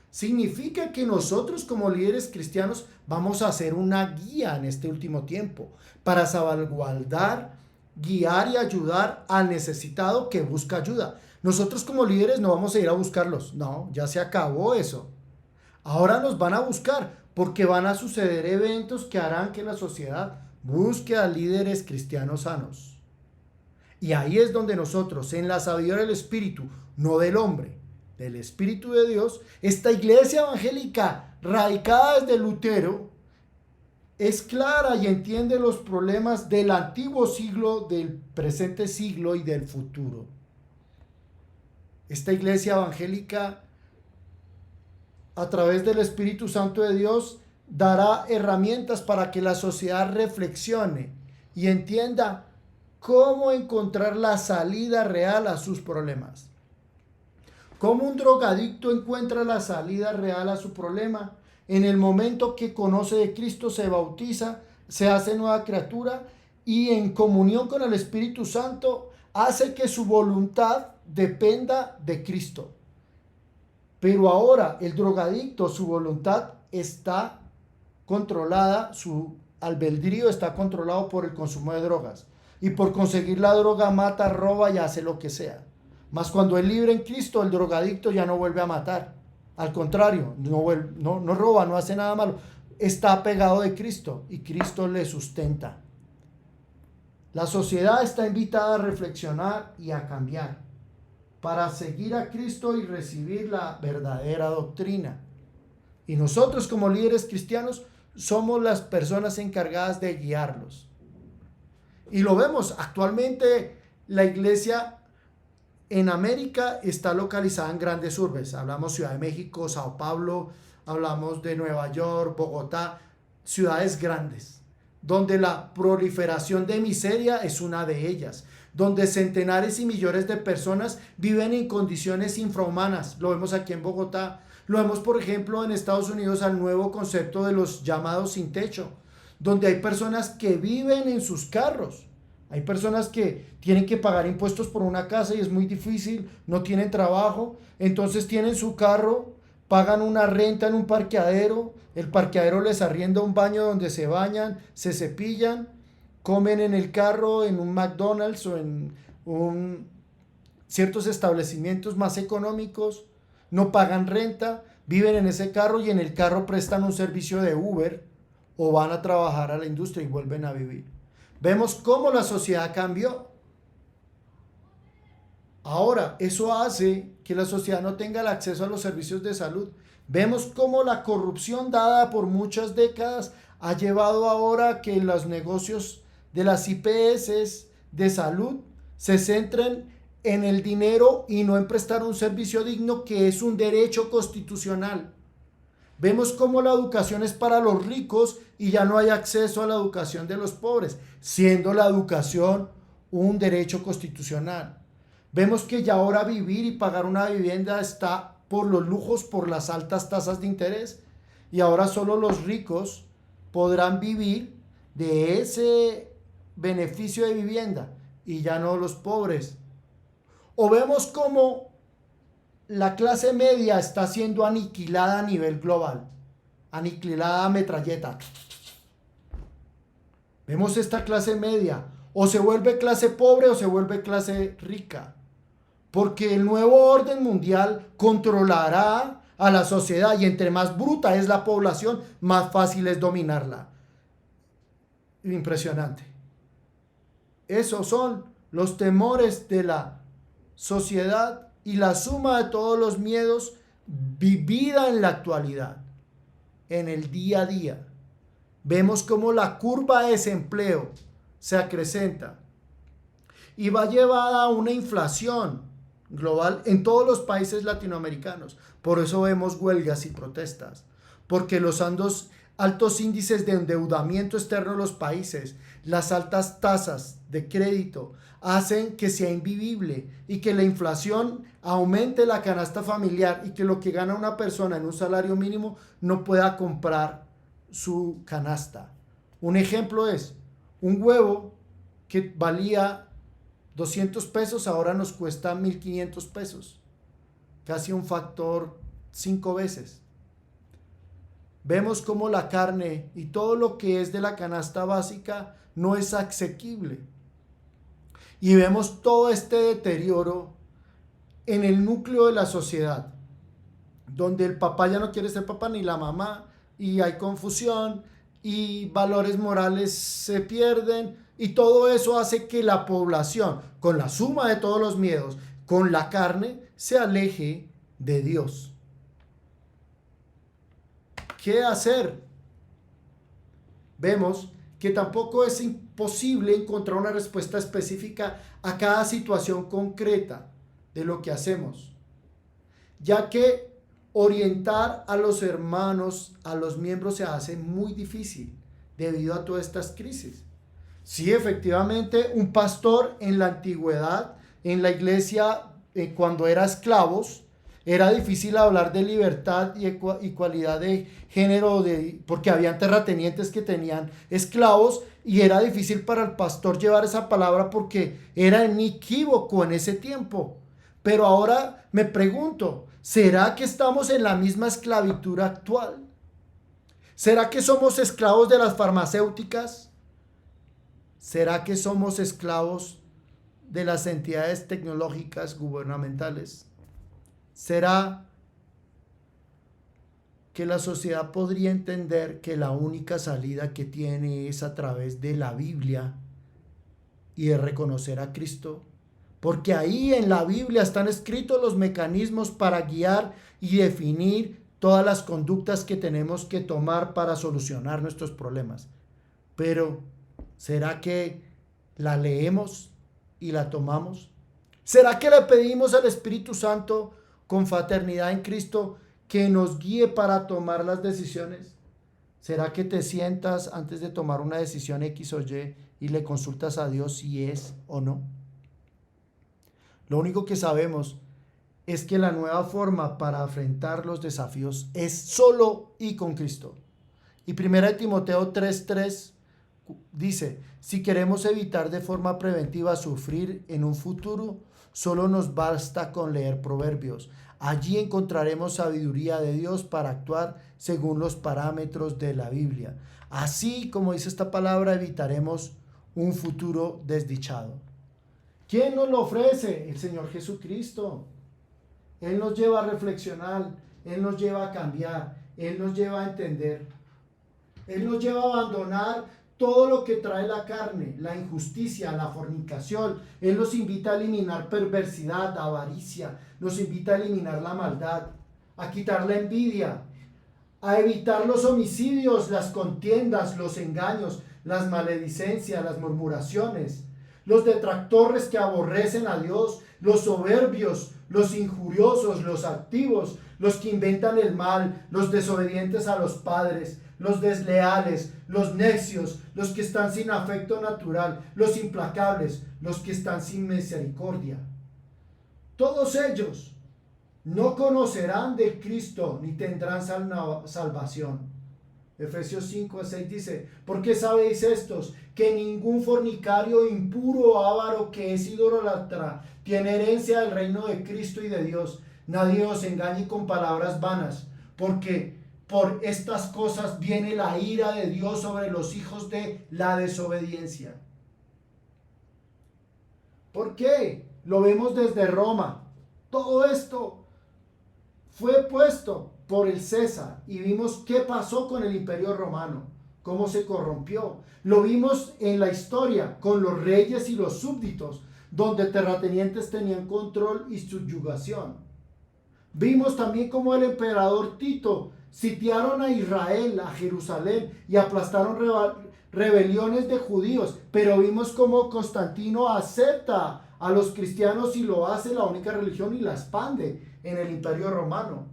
[SPEAKER 1] Significa que nosotros como líderes cristianos vamos a hacer una guía en este último tiempo para salvaguardar, guiar y ayudar al necesitado que busca ayuda. Nosotros como líderes no vamos a ir a buscarlos, no, ya se acabó eso. Ahora nos van a buscar porque van a suceder eventos que harán que la sociedad Busque a líderes cristianos sanos. Y ahí es donde nosotros, en la sabiduría del Espíritu, no del hombre, del Espíritu de Dios, esta iglesia evangélica radicada desde Lutero, es clara y entiende los problemas del antiguo siglo, del presente siglo y del futuro. Esta iglesia evangélica, a través del Espíritu Santo de Dios, dará herramientas para que la sociedad reflexione y entienda cómo encontrar la salida real a sus problemas. ¿Cómo un drogadicto encuentra la salida real a su problema? En el momento que conoce de Cristo, se bautiza, se hace nueva criatura y en comunión con el Espíritu Santo hace que su voluntad dependa de Cristo. Pero ahora el drogadicto, su voluntad está controlada, su albedrío está controlado por el consumo de drogas. Y por conseguir la droga mata, roba y hace lo que sea. Mas cuando es libre en Cristo, el drogadicto ya no vuelve a matar. Al contrario, no roba, no hace nada malo. Está apegado de Cristo y Cristo le sustenta. La sociedad está invitada a reflexionar y a cambiar para seguir a Cristo y recibir la verdadera doctrina. Y nosotros como líderes cristianos somos las personas encargadas de guiarlos. Y lo vemos, actualmente la iglesia en América está localizada en grandes urbes. Hablamos Ciudad de México, Sao Paulo, hablamos de Nueva York, Bogotá, ciudades grandes, donde la proliferación de miseria es una de ellas, donde centenares y millones de personas viven en condiciones infrahumanas. Lo vemos aquí en Bogotá, lo vemos por ejemplo en Estados Unidos al nuevo concepto de los llamados sin techo, donde hay personas que viven en sus carros. Hay personas que tienen que pagar impuestos por una casa y es muy difícil, no tienen trabajo, entonces tienen su carro, pagan una renta en un parqueadero, el parqueadero les arrienda un baño donde se bañan, se cepillan, comen en el carro, en un McDonald's o en ciertos establecimientos más económicos, no pagan renta, viven en ese carro y en el carro prestan un servicio de Uber o van a trabajar a la industria y vuelven a vivir. Vemos cómo la sociedad cambió. Ahora, eso hace que la sociedad no tenga el acceso a los servicios de salud. Vemos cómo la corrupción dada por muchas décadas ha llevado ahora a que los negocios de las IPS de salud se centren en el dinero y no en prestar un servicio digno, que es un derecho constitucional. Vemos cómo la educación es para los ricos y ya no hay acceso a la educación de los pobres, siendo la educación un derecho constitucional. Vemos que ya ahora vivir y pagar una vivienda está por los lujos, por las altas tasas de interés, y ahora solo los ricos podrán vivir de ese beneficio de vivienda y ya no los pobres. O vemos cómo la clase media está siendo aniquilada a nivel global, aniquilada a metralleta. Vemos esta clase media, o se vuelve clase pobre o se vuelve clase rica, porque el nuevo orden mundial controlará a la sociedad y entre más bruta es la población, más fácil es dominarla. Impresionante. Esos son los temores de la sociedad y la suma de todos los miedos vivida en la actualidad, en el día a día. Vemos cómo la curva de desempleo se acrecenta y va llevada a una inflación global en todos los países latinoamericanos. Por eso vemos huelgas y protestas, porque los altos índices de endeudamiento externo de los países, las altas tasas de crédito, hacen que sea invivible y que la inflación aumente la canasta familiar y que lo que gana una persona en un salario mínimo no pueda comprar su canasta. Un ejemplo es un huevo que valía 200 pesos, ahora nos cuesta 1,500 pesos, casi un factor 5 veces. Vemos cómo la carne y todo lo que es de la canasta básica no es asequible. Y vemos todo este deterioro en el núcleo de la sociedad, donde el papá ya no quiere ser papá ni la mamá, y hay confusión, y valores morales se pierden, y todo eso hace que la población, con la suma de todos los miedos, con la carne, se aleje de Dios. ¿Qué hacer? Vemos que tampoco es imposible encontrar una respuesta específica a cada situación concreta de lo que hacemos, ya que orientar a los hermanos, a los miembros, se hace muy difícil debido a todas estas crisis. Sí, efectivamente, un pastor en la antigüedad, en la iglesia, cuando era esclavos, era difícil hablar de libertad y igualdad de género, porque habían terratenientes que tenían esclavos, y era difícil para el pastor llevar esa palabra porque era inequívoco en ese tiempo. Pero ahora me pregunto, ¿será que estamos en la misma esclavitud actual? ¿Será que somos esclavos de las farmacéuticas? ¿Será que somos esclavos de las entidades tecnológicas gubernamentales? ¿Será que la sociedad podría entender que la única salida que tiene es a través de la Biblia y de reconocer a Cristo? Porque ahí en la Biblia están escritos los mecanismos para guiar y definir todas las conductas que tenemos que tomar para solucionar nuestros problemas. Pero, ¿será que la leemos y la tomamos? ¿Será que le pedimos al Espíritu Santo con fraternidad en Cristo que nos guíe para tomar las decisiones? ¿Será que te sientas antes de tomar una decisión X o Y y le consultas a Dios si es o no? Lo único que sabemos es que la nueva forma para enfrentar los desafíos es solo y con Cristo. Y 1 Timoteo 3:3 dice: si queremos evitar de forma preventiva sufrir en un futuro, solo nos basta con leer Proverbios. Allí encontraremos sabiduría de Dios para actuar según los parámetros de la Biblia. Así, como dice esta palabra, evitaremos un futuro desdichado. ¿Quién nos lo ofrece? El Señor Jesucristo. Él nos lleva a reflexionar, Él nos lleva a cambiar, Él nos lleva a entender. Él nos lleva a abandonar todo lo que trae la carne, la injusticia, la fornicación. Él nos invita a eliminar perversidad, avaricia, nos invita a eliminar la maldad, a quitar la envidia, a evitar los homicidios, las contiendas, los engaños, las maledicencias, las murmuraciones, los detractores que aborrecen a Dios, los soberbios, los injuriosos, los altivos, los que inventan el mal, los desobedientes a los padres, los desleales, los necios, los que están sin afecto natural, los implacables, los que están sin misericordia. Todos ellos no conocerán de Cristo ni tendrán salvación. Efesios 5:6 dice: ¿por qué sabéis estos? Que ningún fornicario, impuro o avaro que es idólatra tiene herencia del reino de Cristo y de Dios. Nadie os engañe con palabras vanas, porque por estas cosas viene la ira de Dios sobre los hijos de la desobediencia. ¿Por qué? Lo vemos desde Roma. Todo esto fue puesto por el César y vimos qué pasó con el Imperio Romano, cómo se corrompió. Lo vimos en la historia con los reyes y los súbditos, donde terratenientes tenían control y subyugación. Vimos también cómo el emperador Tito sitiaron a Israel, a Jerusalén, y aplastaron rebeliones de judíos, pero vimos cómo Constantino acepta a los cristianos y lo hace la única religión y la expande en el Imperio Romano.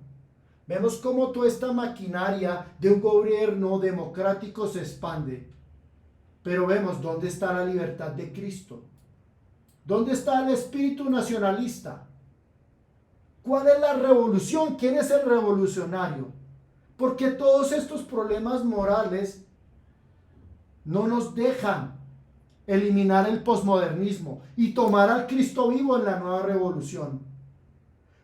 [SPEAKER 1] Vemos cómo toda esta maquinaria de un gobierno democrático se expande. Pero vemos dónde está la libertad de Cristo. ¿Dónde está el espíritu nacionalista? ¿Cuál es la revolución? ¿Quién es el revolucionario? Porque todos estos problemas morales no nos dejan eliminar el posmodernismo y tomar al Cristo vivo en la nueva revolución.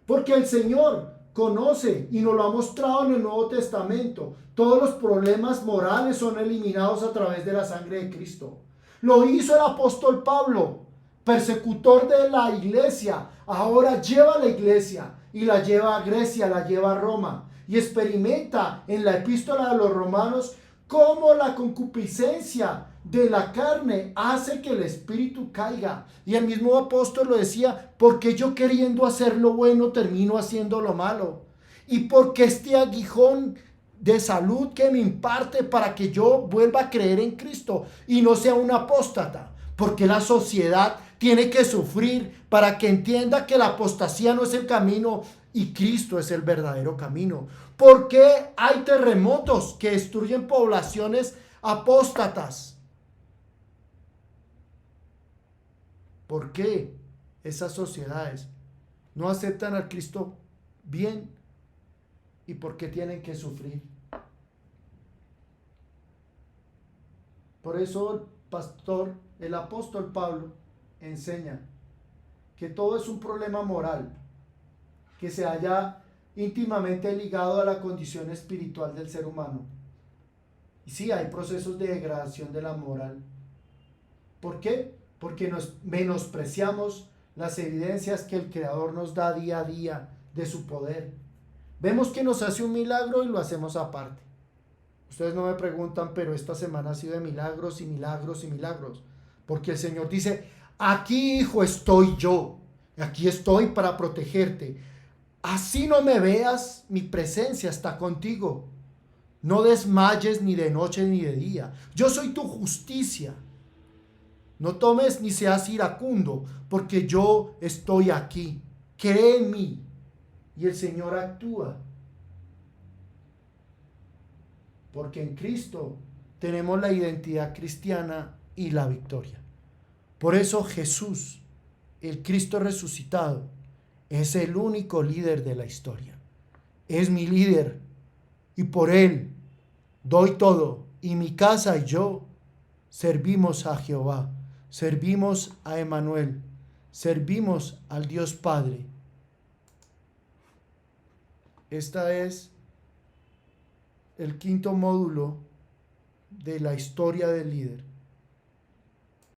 [SPEAKER 1] Porque el Señor conoce y nos lo ha mostrado en el Nuevo Testamento. Todos los problemas morales son eliminados a través de la sangre de Cristo. Lo hizo el apóstol Pablo, persecutor de la iglesia. Ahora lleva a la iglesia y la lleva a Grecia, la lleva a Roma, y experimenta en la epístola de los romanos cómo la concupiscencia de la carne hace que el espíritu caiga. Y el mismo apóstol lo decía, porque yo queriendo hacer lo bueno termino haciendo lo malo. Y porque este aguijón de salud que me imparte para que yo vuelva a creer en Cristo y no sea un apóstata. Porque la sociedad tiene que sufrir para que entienda que la apostasía no es el camino y Cristo es el verdadero camino. ¿Por qué hay terremotos que destruyen poblaciones apóstatas? ¿Por qué esas sociedades no aceptan al Cristo bien? ¿Y por qué tienen que sufrir? Por eso el apóstol Pablo enseña que todo es un problema moral, que se halla íntimamente ligado a la condición espiritual del ser humano. Y sí, hay procesos de degradación de la moral. ¿Por qué? Porque nos menospreciamos las evidencias que el Creador nos da día a día de su poder. Vemos que nos hace un milagro y lo hacemos aparte. Ustedes no me preguntan, pero esta semana ha sido de milagros y milagros y milagros. Porque el Señor dice, aquí, hijo, estoy yo. Aquí estoy para protegerte. Así no me veas, mi presencia está contigo. No desmayes ni de noche ni de día. Yo soy tu justicia. No tomes ni seas iracundo, porque yo estoy aquí. Cree en mí. Y el Señor actúa. Porque en Cristo tenemos la identidad cristiana y la victoria. Por eso Jesús, el Cristo resucitado, es el único líder de la historia. Es mi líder y por él doy todo. Y mi casa y yo servimos a Jehová, servimos a Emmanuel, servimos al Dios Padre. Esta es el quinto módulo de la historia del líder.